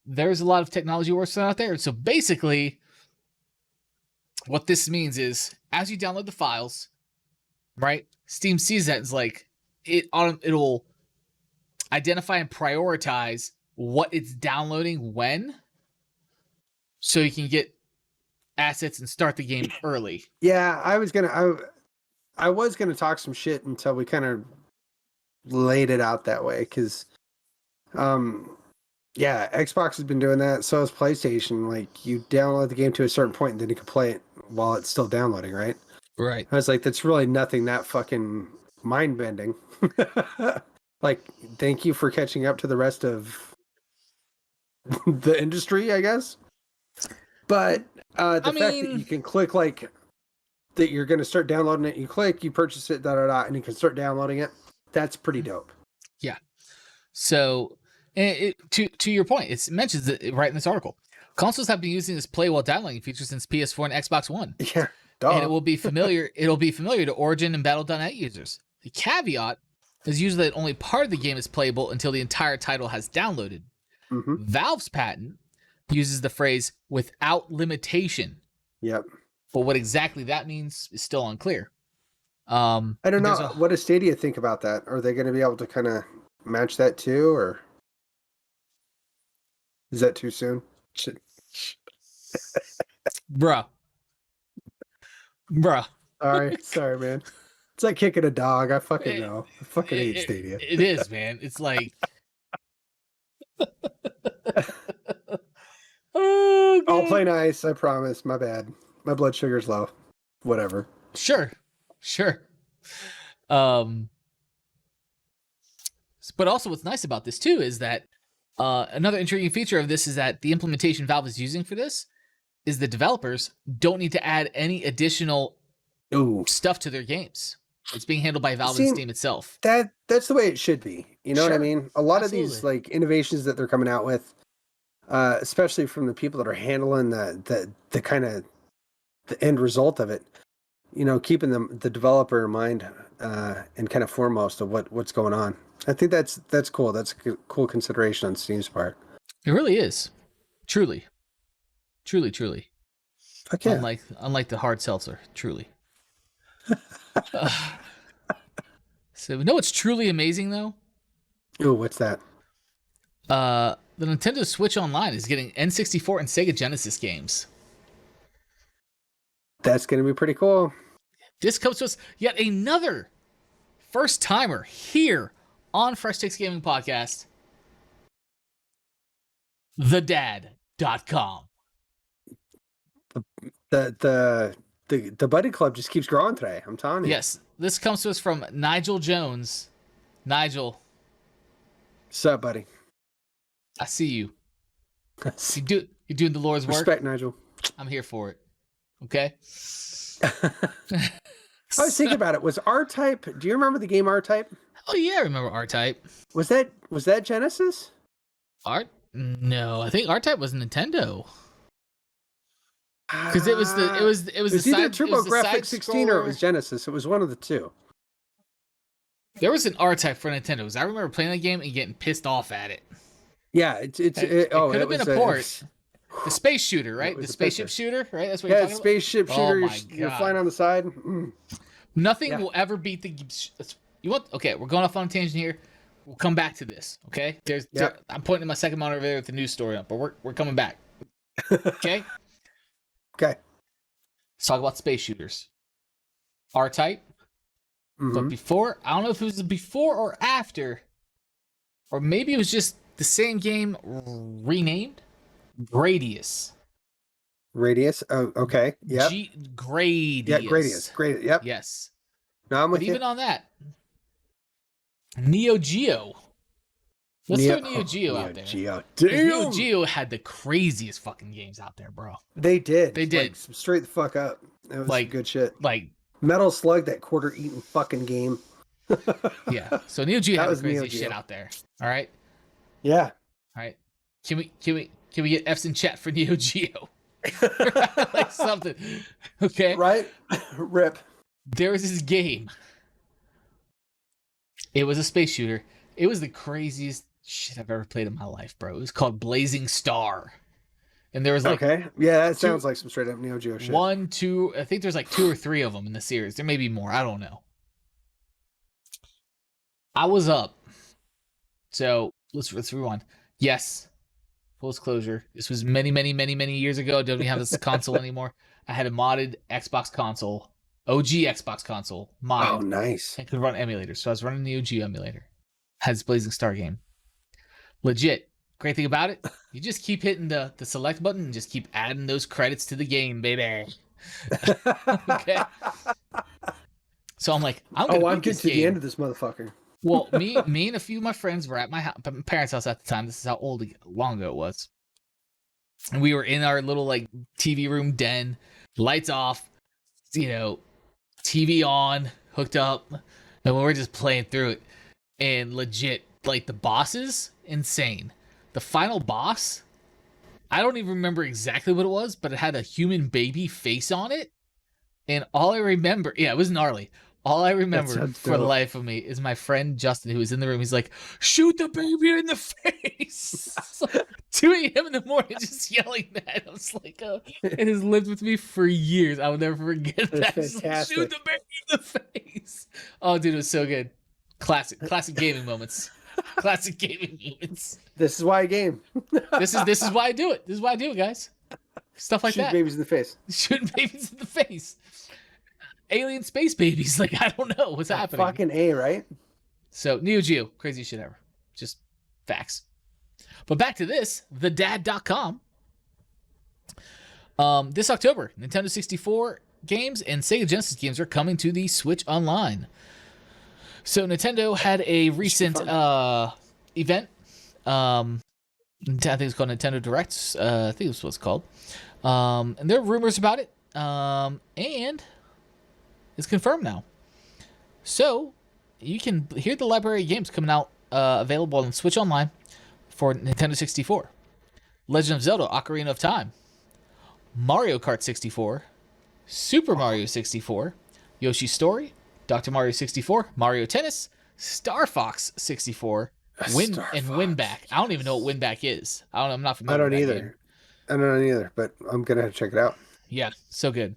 There's a lot of technology works out there. So basically, what this means is as you download the files, right? Steam sees that and is like, it'll identify and prioritize what it's downloading when, so you can get assets and start the game early. Yeah, I was gonna talk some shit until we kind of laid it out that way, because Xbox has been doing that, so has PlayStation. Like, you download the game to a certain point and then you can play it while it's still downloading, right? Right. I was like, that's really nothing that fucking mind bending. Like, thank you for catching up to the rest of the industry, I guess. But the fact that you can click, like, that you're going to start downloading it, you click, you purchase it, and you can start downloading it, that's pretty dope. Yeah. So, to your point, it mentions it right in this article. Consoles have been using this play while downloading feature since PS4 and Xbox One. Yeah. Duh. And it will be familiar to Origin and Battle.net users. The caveat is usually that only part of the game is playable until the entire title has downloaded. Mm-hmm. Valve's patent uses the phrase without limitation. Yep. But what exactly that means is still unclear. I don't know. What does Stadia think about that? Are they going to be able to kind of match that too, or is that too soon? Bruh. Sorry, man. It's like kicking a dog. I fucking know. I fucking hate Stadia. It is, man. It's like... I'll play nice, I promise. My bad. My blood sugar's low. Whatever. Sure. But also what's nice about this too is that another intriguing feature of this is that the implementation Valve is using for this is the developers don't need to add any additional stuff to their games. It's being handled by Valve and Steam itself. That's the way it should be. You know what I mean? A lot of these like innovations that they're coming out with, especially from the people that are handling the kind of the end result of it, you know, keeping the developer in mind and kind of foremost of what's going on. I think that's cool. That's a cool consideration on Steam's part. It really is. Truly. Fuck yeah. Unlike the hard seltzer, truly. So you know what's truly amazing though? Ooh, what's that? The Nintendo Switch Online is getting N64 and Sega Genesis games. That's going to be pretty cool. This comes to us yet another first timer here on Fresh Takes Gaming Podcast. TheDad.com. The buddy club just keeps growing today. I'm telling you. Yes, this comes to us from Nigel Jones. Nigel, what's up, buddy? I see you. You're doing the Lord's work. Respect, Nigel. I'm here for it. Okay. I was thinking about it. Was R-Type? Do you remember the game R-Type? Oh yeah, I remember R-Type. Was that Genesis? No, I think R-Type was Nintendo. Because it was either TurboGrafx 16 or it was Genesis. It was one of the two. There was an R-Type for Nintendo. I remember playing that game and getting pissed off at it. Yeah, it could have been a port. The space shooter, right? The spaceship shooter, right? That's what you're talking about? Spaceship shooter. Oh you're flying on the side. Nothing will ever beat the... You want? Okay, we're going off on a tangent here. We'll come back to this, okay? I'm pointing to my second monitor there with the news story up, but we're coming back. Okay? Okay. Let's talk about space shooters. R-Type. But before, I don't know if it was before or after, or maybe it was just the same game renamed. Gradius. Radius? Oh, okay. Yeah. Gradius. Yeah, Gradius. Yep. Yes. No, I'm with you. Even on that, Neo Geo. Let's throw Neo Geo out there. Neo Geo had the craziest fucking games out there, bro. They did. Like, straight the fuck up. That was good shit. Like Metal Slug, that quarter-eaten fucking game. Yeah. So Neo Geo had the craziest shit out there. All right. Yeah. All right. Can we get F's in chat for Neo Geo? Like something. Okay. Right. Rip. There was this game. It was a space shooter. It was the craziest shit I've ever played in my life, bro. It was called Blazing Star. And there was like... Okay. Yeah, that sounds like some straight up Neo Geo shit. 1, 2... I think there's like 2 or 3 of them in the series. There may be more. I don't know. I was up. So, let's rewind. Yes. Full disclosure. This was many years ago. I don't even have this console anymore. I had a modded Xbox console. OG Xbox console. Modded. Oh, nice. I could run emulators. So I was running the OG emulator. Had this Blazing Star game. Legit. Great thing about it, you just keep hitting the select button and just keep adding those credits to the game, baby. Okay. So I'm like, I'm getting to the end of this motherfucker. Well, me and a few of my friends were at my parents' house at the time. This is how long ago it was. And we were in our little like TV room den, lights off, TV on, hooked up, and we were just playing through it. And legit, like the bosses, insane. The final boss, I don't even remember exactly what it was, but it had a human baby face on it. And all I remember, it was gnarly. All I remember for the life of me is my friend Justin, who was in the room. He's like, shoot the baby in the face. Like 2 a.m. in the morning, just yelling that. I was like, it has lived with me for years. I will never forget that. Like, shoot the baby in the face. Oh, dude, it was so good. Classic gaming moments. Classic gaming moments. This is why I game. This is why I do it. This is why I do it, guys. Stuff like that. Shoot babies in the face. Shooting babies in the face. Alien space babies. Like, I don't know what's happening. Fucking A, right? So, Neo Geo. Crazy shit ever. Just facts. But back to this. TheDad.com. This October, Nintendo 64 games and Sega Genesis games are coming to the Switch Online. So Nintendo had a recent event. I think it's called Nintendo Direct. I think that's what it's called. And there are rumors about it. And it's confirmed now. So you can hear the library of games coming out available on Switch Online for Nintendo 64. Legend of Zelda: Ocarina of Time, Mario Kart 64, Super Mario 64, Yoshi's Story, Dr. Mario 64, Mario Tennis, Star Fox 64, Winback. I don't even know what Winback is. I'm not familiar with that game. I don't know either, but I'm going to have to check it out. Yeah, so good.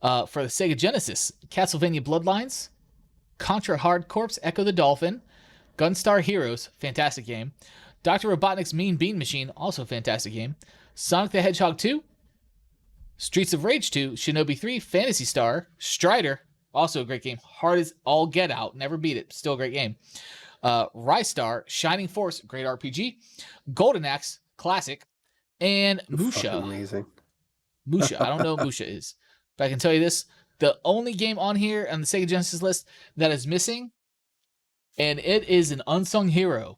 For the Sega Genesis, Castlevania Bloodlines, Contra Hard Corps: Echo the Dolphin, Gunstar Heroes, fantastic game, Dr. Robotnik's Mean Bean Machine, also fantastic game, Sonic the Hedgehog 2, Streets of Rage 2, Shinobi 3, Phantasy Star, Strider, also a great game, hard as all get out, never beat it, still a great game, Rystar, Shining Force, great RPG, Golden Axe, classic, and Musha. Amazing. Musha, I don't know what Musha is, but I can tell you this, the only game on here on the Sega Genesis list that is missing, and it is an unsung hero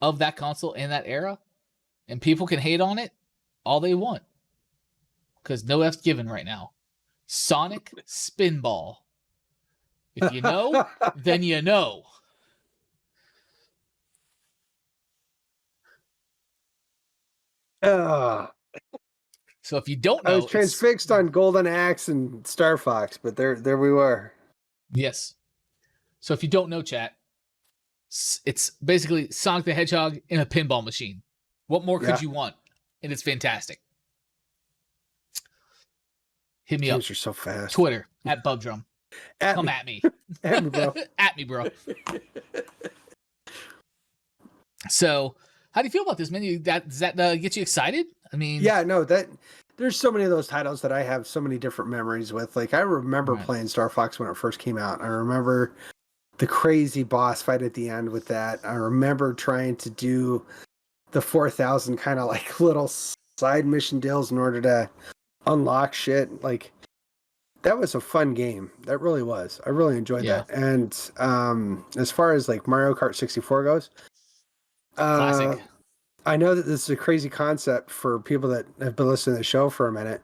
of that console and that era, and people can hate on it all they want, because no F's given right now. Sonic Spinball. If you know, then you know. So if you don't know, I was transfixed on Golden Axe and Star Fox, but there we were. Yes. So if you don't know, chat, it's basically Sonic the Hedgehog in a pinball machine. What more could you want? And it's fantastic. Hit me up. Games are so fast. Twitter at Bubdrum. Come at me. At me, bro. At me, bro. So, how do you feel about this, man? Does that get you excited? I mean, yeah, no, there's so many of those titles that I have so many different memories with. Like, I remember playing Star Fox when it first came out. I remember the crazy boss fight at the end with that. I remember trying to do the 4,000 kind of like little side mission deals in order to unlock shit. Like, that was a fun game. That really was. I really enjoyed that. And as far as like Mario Kart 64 goes, classic. I know that this is a crazy concept for people that have been listening to the show for a minute.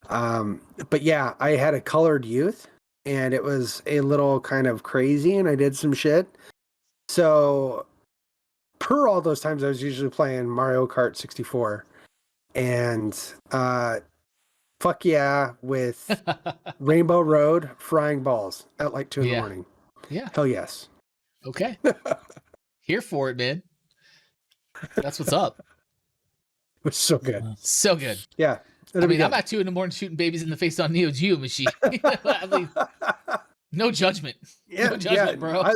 But yeah, I had a colored youth and it was a little kind of crazy and I did some shit. So per all those times I was usually playing Mario Kart 64 and fuck yeah with Rainbow Road frying balls at like 2 in the morning. Yeah. Hell yes. Okay. Here for it, man. That's what's up. It was so good. So good. Yeah. I mean, I'm at 2 in the morning shooting babies in the face on Neo Geo machine. I mean, no judgment. Yeah, no judgment, bro. I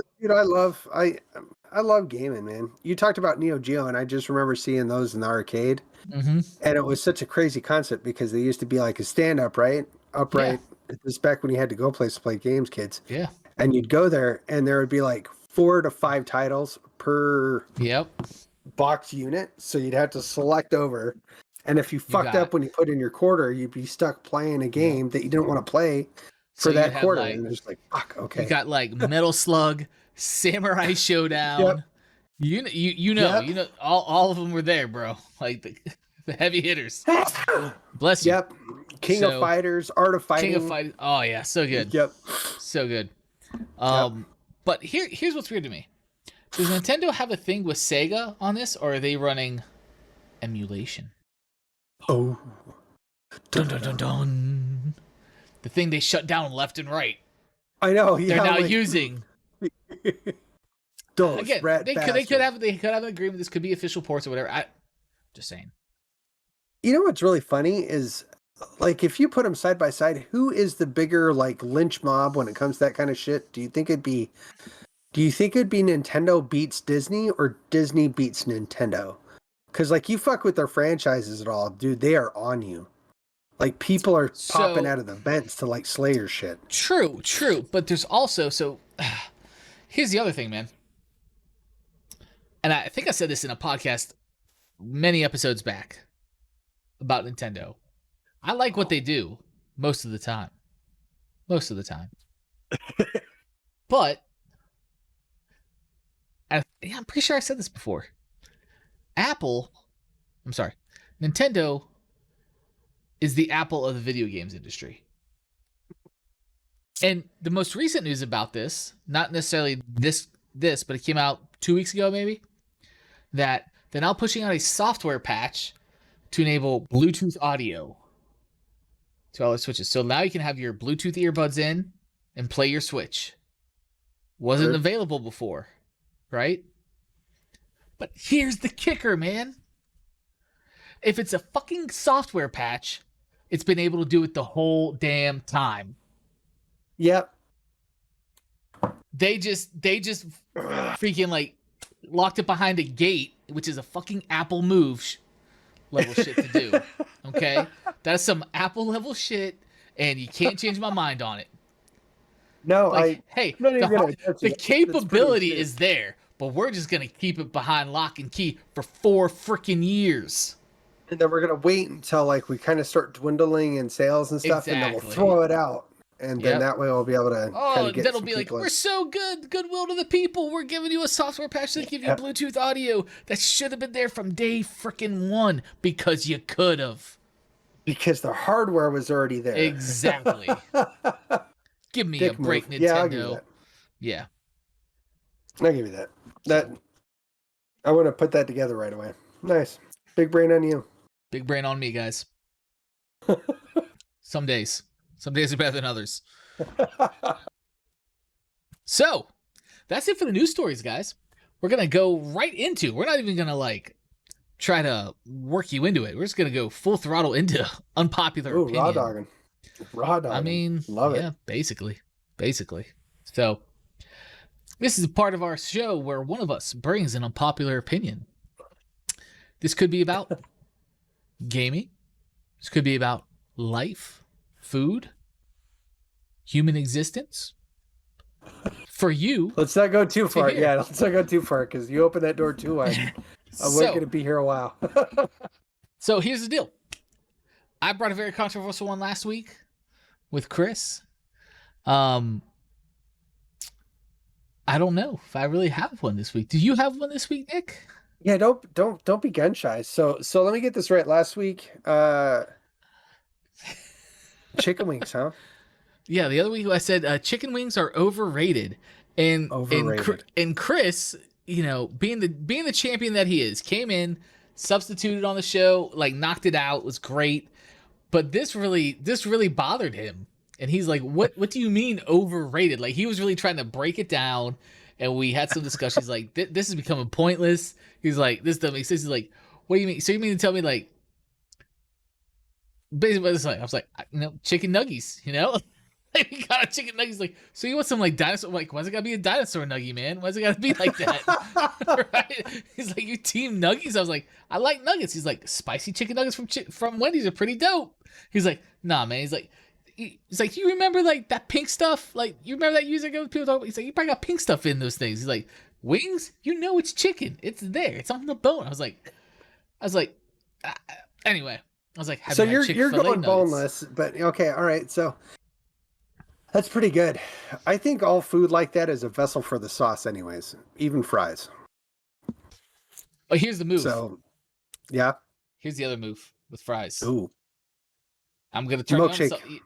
love gaming, man. You talked about Neo Geo, and I just remember seeing those in the arcade. Mm-hmm. And it was such a crazy concept because they used to be like a stand-up, right? Upright. Yeah. This back when you had to go place to play games, kids. Yeah. And you'd go there, and there would be like 4 to 5 titles per box unit. So you'd have to select over. And if you fucked up when you put in your quarter, you'd be stuck playing a game that you didn't want to play for that quarter. Like, and it's like, fuck, okay. You got like Metal Slug, Samurai Showdown. You know, all of them were there, bro. Like the heavy hitters. Bless you. Yep. King of Fighters, Art of Fighting. King of Fighters. Oh yeah, so good. Yep. So good. But here's what's weird to me. Does Nintendo have a thing with Sega on this, or are they running emulation? Oh. Dun dun dun dun. The thing they shut down left and right. I know. They're now using. Those again, they could have an agreement. This could be official ports or whatever. Just saying. You know what's really funny is, like, if you put them side by side, who is the bigger like lynch mob when it comes to that kind of shit? Do you think it'd be Nintendo beats Disney or Disney beats Nintendo? Because like you fuck with their franchises at all, dude, they are on you. Like people are popping out of the vents to like slay your shit. True. But there's also here's the other thing, man. And I think I said this in a podcast many episodes back about Nintendo. I like what they do most of the time. But I'm pretty sure I said this before. Nintendo is the Apple of the video games industry. And the most recent news about this, not necessarily this, but it came out 2 weeks ago maybe, that they're now pushing out a software patch to enable Bluetooth audio to all the Switches. So now you can have your Bluetooth earbuds in and play your Switch. Wasn't available before, right? But here's the kicker, man. If it's a fucking software patch, it's been able to do it the whole damn time. Yep. They just freaking like locked it behind a gate, which is a fucking Apple move level shit to do. Okay? That's some Apple level shit, and you can't change my mind on it. No, like, the capability is there, but we're just going to keep it behind lock and key for 4 freaking years. And then we're going to wait until like we kind of start dwindling in sales and stuff, and then we'll throw it out. And then that way we'll be able to get that'll be like, we're so good. Goodwill to the people. We're giving you a software patch that give you Bluetooth audio that should have been there from day freaking one because you could have. Because the hardware was already there. Exactly. Give me a break, Nintendo. Yeah, I'll give you that. Yeah. I'll give you that. I want to put that together right away. Nice. Big brain on you. Big brain on me, guys. Some days are better than others. So, that's it for the news stories, guys. We're going to go right into, we're not even going to like try to work you into it. We're just going to go full throttle into unpopular opinion. Raw dogging. Raw dogging. I mean, love it. Basically. So this is a part of our show where one of us brings an unpopular opinion. This could be about gaming. This could be about life, food, human existence. For you, let's not go too far. Yeah, let's not go too far because you open that door too wide. We're going to be here a while. So here's the deal. I brought a very controversial one last week with Chris. I don't know if I really have one this week. Do you have one this week, Nick? Yeah, don't be gun shy. So let me get this right. Last week, chicken wings, huh? Yeah, the other week I said chicken wings are overrated, and Chris, you know, being the champion that he is, came in, substituted on the show, like knocked it out, was great. But this really bothered him, and he's like, "What do you mean overrated?" Like he was really trying to break it down, and we had some discussions. Like this is becoming pointless. He's like, "This doesn't make sense." He's like, "What do you mean? So you mean to tell me like?" Basically, what it's like, I was like, "You know, chicken nuggies, you know." He got a chicken nugget. Like, so you want some like dinosaur? I'm like, why's it gotta be a dinosaur nugget, man? Why's it gotta be like that? Right? He's like, you team nuggies? I was like, I like nuggets. He's like, spicy chicken nuggets from Wendy's are pretty dope. He's like, nah, man. He's like, you remember like that pink stuff? Like, you remember that years ago? People talk about. He's like, you probably got pink stuff in those things. He's like, wings? You know, it's chicken. It's there. It's on the bone. I was like, anyway. I was like, so you're going nuggets? Boneless, but okay, all right, so. That's pretty good. I think all food like that is a vessel for the sauce anyways, even fries. Oh, here's the move. So, yeah. Here's the other move with fries. Ooh. I'm going to turn milkshake. On.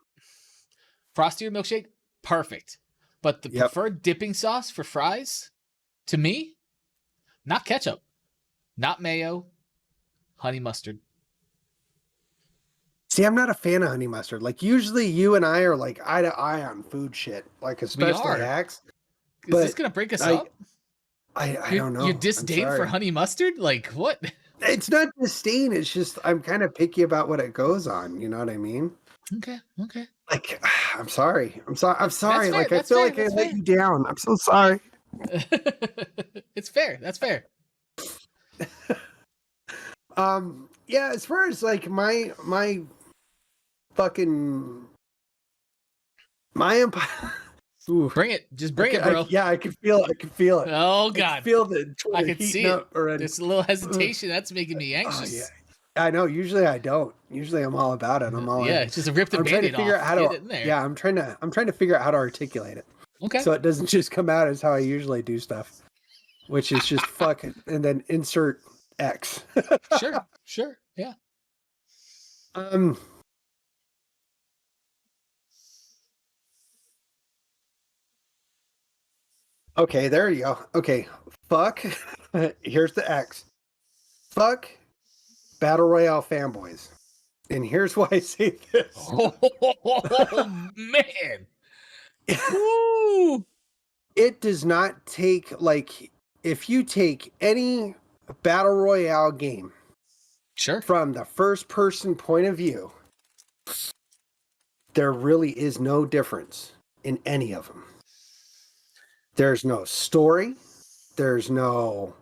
Frosty or milkshake? Perfect. But the preferred dipping sauce for fries, to me, not ketchup, not mayo, honey mustard. See, I'm not a fan of honey mustard. Like, usually you and I are like eye to eye on food shit. Like, especially hacks. Is this going to break us up? I don't know. You disdain for honey mustard? Like, what? It's not disdain. It's just, I'm kind of picky about what it goes on. You know what I mean? Okay. Like, I'm sorry. I'm sorry. Like, I feel like I let you down. I'm so sorry. It's fair. That's fair. Yeah, as far as like my empire. Bring it. Just bring it, bro. I can feel it. Oh God. I can feel the Twitter I can see it. Already. There's a little hesitation. That's making me anxious. Oh, yeah. I know. Usually I don't. Usually I'm all about it. I'm all it's just a rip the Band-Aid off. I'm trying to figure out how to articulate it. Okay. So it doesn't just come out as how I usually do stuff, which is just fucking and then insert X. Sure. Yeah. Okay, there you go. Okay, fuck. Here's the X. Fuck Battle Royale fanboys. And here's why I say this. Oh, man. Woo. It does not take, like, if you take any Battle Royale game from the first person point of view, there really is no difference in any of them. There's no story. There's no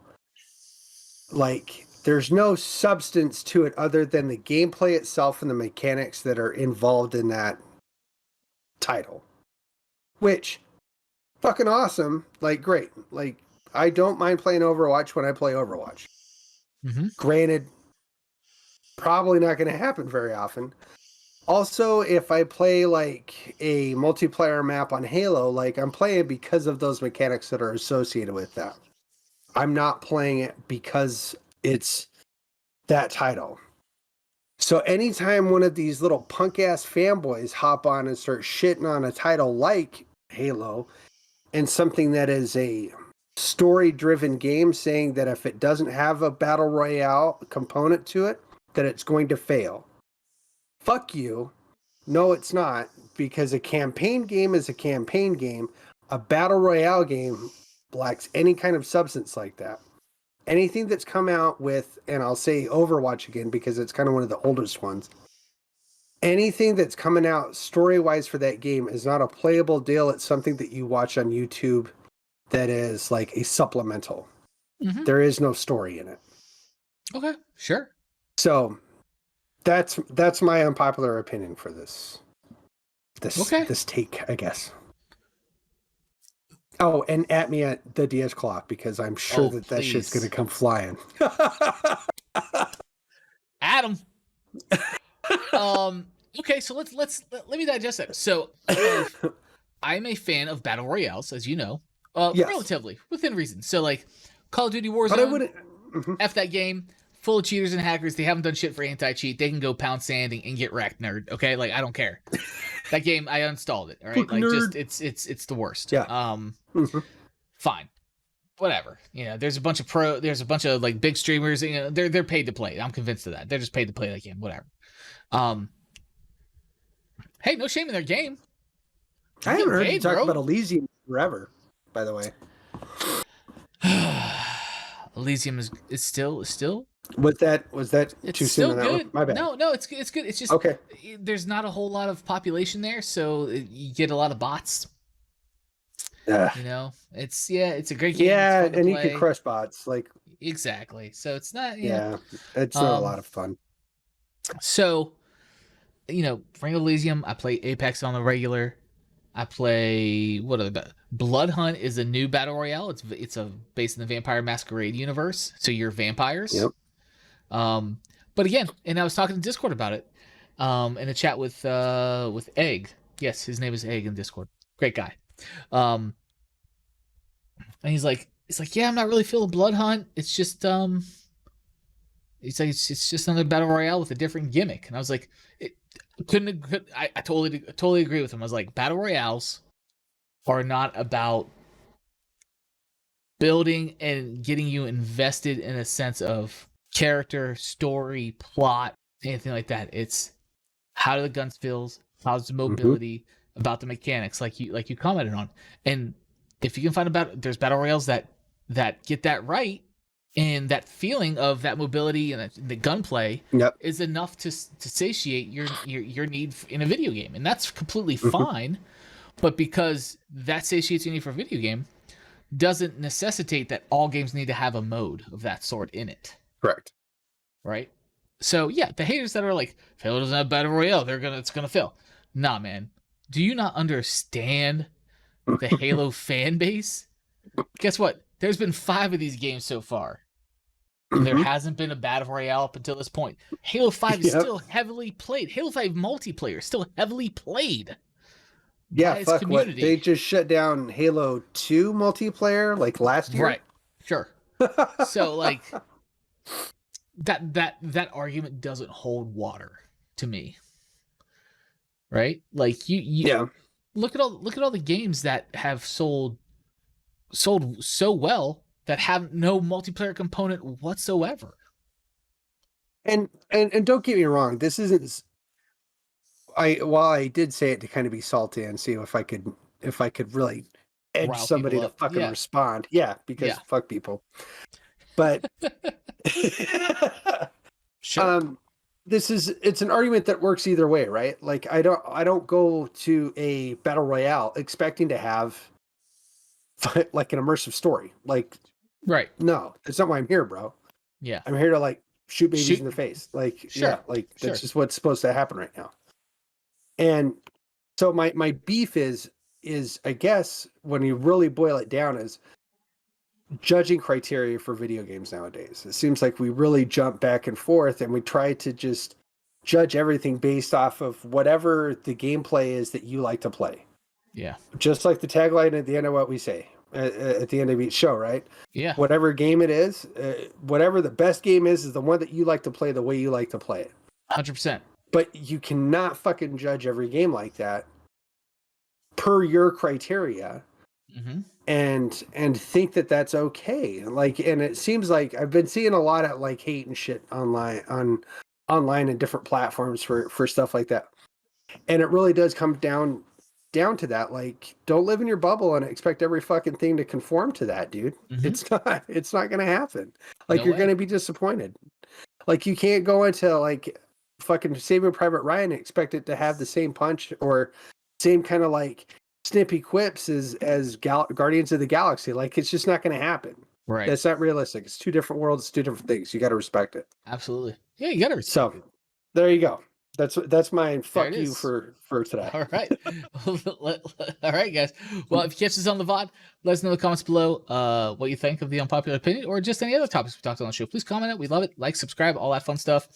substance to it other than the gameplay itself and the mechanics that are involved in that title. Which, fucking awesome. Like, great. Like, I don't mind playing Overwatch when I play Overwatch. Mm-hmm. Granted, probably not going to happen very often. Also, if I play like a multiplayer map on Halo, like I'm playing because of those mechanics that are associated with that. I'm not playing it because it's that title. So anytime one of these little punk ass fanboys hop on and start shitting on a title like Halo and something that is a story driven game, saying that if it doesn't have a battle royale component to it, that it's going to fail. Fuck you. No, it's not, because a campaign game is a campaign game. A battle royale game lacks any kind of substance like that. Anything that's come out with, and I'll say Overwatch again because it's kind of one of the oldest ones. Anything that's coming out story-wise for that game is not a playable deal. It's something that you watch on YouTube that is like a supplemental. Mm-hmm. There is no story in it. Okay, sure. So that's my unpopular opinion for this take, I guess. Oh, and at me at the DS Clock because I'm sure that shit's gonna come flying. Adam. Okay, so let me digest that. So I'm a fan of battle royales, as you know, yes. Relatively within reason. So like Call of Duty Warzone, but I wouldn't. Mm-hmm. F that game. Full of cheaters and hackers. They haven't done shit for anti-cheat. They can go pound sand and get wrecked, nerd. Okay, like I don't care. That game, I uninstalled it. All right, like nerd. Just it's the worst. Yeah. Mm-hmm. Fine, whatever. You know, there's a bunch of like big streamers. You know, they're paid to play. I'm convinced of that. They're just paid to play that game. Whatever. Hey, no shame in their game. I haven't heard you talk about Elysium forever. By the way, Elysium is still. Was that it's too still soon? Good. My bad. No, it's good. It's just okay. There's not a whole lot of population there, so you get a lot of bots. You know, it's a great game. Yeah, and you can crush bots like exactly. So it's not. It's not a lot of fun. So, you know, Ring of Elysium. I play Apex on the regular. I play Bloodhunt is a new battle royale. It's based in the Vampire Masquerade universe. So you're vampires. Yep. But again, and I was talking to Discord about it, in a chat with Egg. Yes, his name is Egg in Discord. Great guy. And he's like, yeah, I'm not really feeling Bloodhunt. It's just, it's just another battle royale with a different gimmick. And I was like, I totally agree with him. I was like, battle royales are not about building and getting you invested in a sense of character, story, plot, anything like that. It's how do the guns feels, how's the mobility, about the mechanics, like you commented on. And if you can find there's battle royales that get that right, and that feeling of that mobility and the gunplay is enough to satiate your need in a video game, and that's completely fine. But because that satiates your need for a video game, doesn't necessitate that all games need to have a mode of that sort in it. Correct. Right. So yeah, the haters that are like, Halo doesn't have battle royale, it's gonna fail. Nah, man. Do you not understand the Halo fan base? Guess what? There's been 5 of these games so far. There hasn't been a battle royale up until this point. Halo 5 is still heavily played. Halo 5 multiplayer is still heavily played. Yeah, fuck what? They just shut down Halo 2 multiplayer like last year. Right. Sure. So like that argument doesn't hold water to me. Right? Like you look at all the games that have sold so well that have no multiplayer component whatsoever. And don't get me wrong, this isn't. While I did say it to kind of be salty and see if I could really edge somebody to fucking respond. Yeah, because fuck people. But sure. It's an argument that works either way, right? Like I don't go to a battle royale expecting to have like an immersive story. Like, right. No, that's not why I'm here, bro. Yeah. I'm here to like shoot babies in the face. Like, that's just what's supposed to happen right now. And so my beef is I guess when you really boil it down is judging criteria for video games nowadays. It seems like we really jump back and forth and we try to just judge everything based off of whatever the gameplay is that you like to play. Yeah. Just like the tagline at the end of what we say at the end of each show, right? Yeah. Whatever game it is, whatever the best game is the one that you like to play the way you like to play it. 100%. But you cannot fucking judge every game like that per your criteria. Mm-hmm. And think that that's okay. Like, and it seems like I've been seeing a lot of like hate and shit online and different platforms for stuff like that. And it really does come down down to that. Like, don't live in your bubble and expect every fucking thing to conform to that, dude. Mm-hmm. It's not going to happen. Like, No you're way. going to be disappointed. Like, you can't go into like fucking Saving Private Ryan and expect it to have the same punch or same kind of like snippy quips as Guardians of the Galaxy. Like, it's just not going to happen. Right. That's not realistic. It's two different worlds, it's two different things. You got to respect it. Absolutely. Yeah, you got to respect it. There you go. That's my fuck you for today. All right. All right, guys. Well, if you catch us on the VOD, let us know in the comments below what you think of the Unpopular Opinion or just any other topics we talked on the show. Please comment it. We love it. Like, subscribe, all that fun stuff.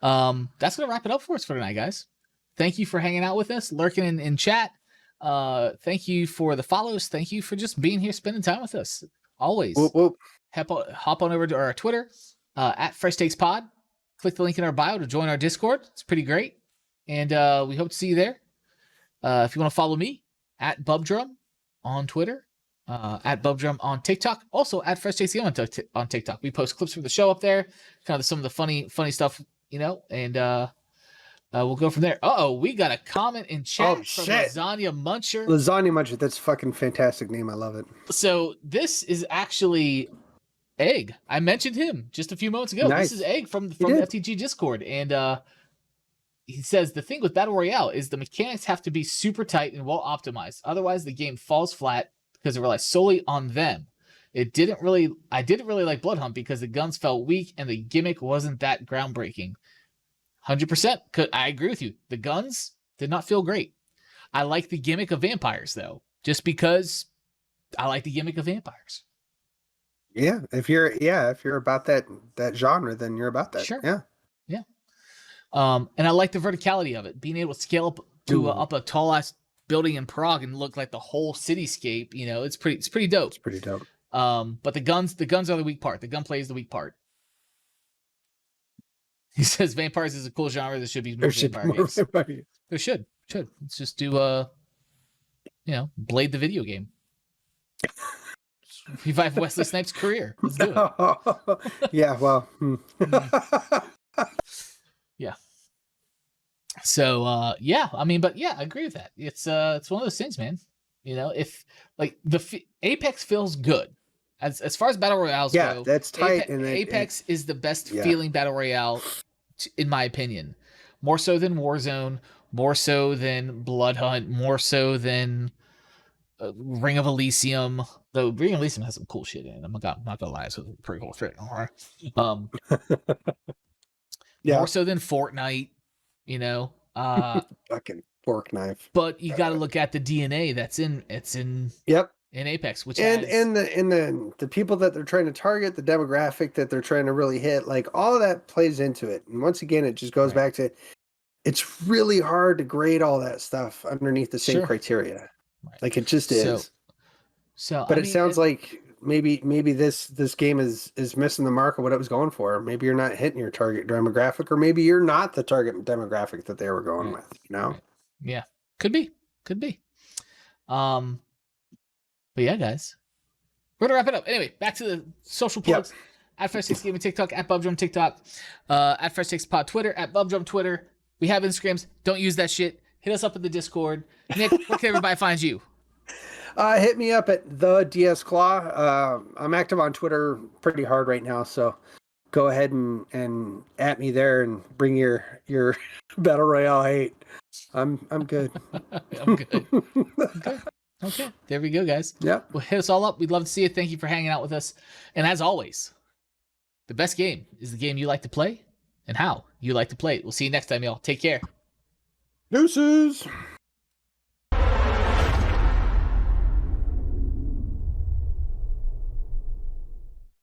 That's going to wrap it up for us for tonight, guys. Thank you for hanging out with us, lurking in chat. Thank you for the follows. Thank you for just being here, spending time with us. Always. Whoop, whoop. Hop on over to our Twitter, at Fresh Takes Pod. Click the link in our bio to join our Discord. It's pretty great. And we hope to see you there. If you want to follow me, at Bubdrum on Twitter, at Bubdrum on TikTok, also at Fresh Takes on TikTok. We post clips from the show up there, kind of some of the funny stuff, and we'll go from there. We got a comment in chat from Lasagna Muncher. Lasagna Muncher, that's a fucking fantastic name. I love it. So this is actually Egg. I mentioned him just a few moments ago. Nice. This is Egg from the FTG Discord, and he says the thing with Battle Royale is the mechanics have to be super tight and well optimized. Otherwise, the game falls flat because it relies solely on them. I didn't really like Bloodhunt because the guns felt weak and the gimmick wasn't that groundbreaking. 100%. I agree with you. The guns did not feel great. I like the gimmick of vampires though, just because I like the gimmick of vampires. Yeah, if you're about that genre, then you're about that. Sure. Yeah. And I like the verticality of it, being able to scale up to up a tall ass building in Prague and look like the whole cityscape. It's pretty dope. It's pretty dope. But the guns are the weak part. The gunplay is the weak part. He says vampires is a cool genre. There should be more vampire games. There should. Let's just do Blade the video game. Revive Wesley Snipes' career. Let's do it. Yeah, well. Yeah. So I agree with that. It's one of those things, man. If like Apex feels good as far as battle royales go. That's tight. Apex is the best feeling battle royale, in my opinion. More so than Warzone, more so than Bloodhunt, more so than Ring of Elysium. Though Ring of Elysium has some cool shit in it. I'm not gonna lie, it's a pretty cool shit. More so than Fortnite, fucking fork knife. But you got to look at the DNA that's in in Apex, which and the people that they're trying to target, the demographic that they're trying to really hit, like all of that plays into it. And once again, it just goes back to it's really hard to grade all that stuff underneath the same criteria. Right. Like it just is. But it sounds like maybe this game is missing the mark of what it was going for. Maybe you're not hitting your target demographic, or maybe you're not the target demographic that they were going with. Right. Yeah, could be. But yeah, guys, we're gonna wrap it up. Anyway, back to the social plugs. At Fresh Takes Gaming TikTok, at Bubdrum TikTok, at Fresh Takes Pod Twitter, at Bubdrum Twitter. We have Instagrams. Don't use that shit. Hit us up in the Discord. Nick, where can everybody find you? Hit me up at the DS Claw. I'm active on Twitter pretty hard right now, so go ahead and at me there and bring your Battle Royale hate. I'm good. I'm good. Okay. There we go, guys. Yeah. Well, hit us all up. We'd love to see you. Thank you for hanging out with us. And as always, the best game is the game you like to play and how you like to play it. We'll see you next time, y'all. Take care. Deuces.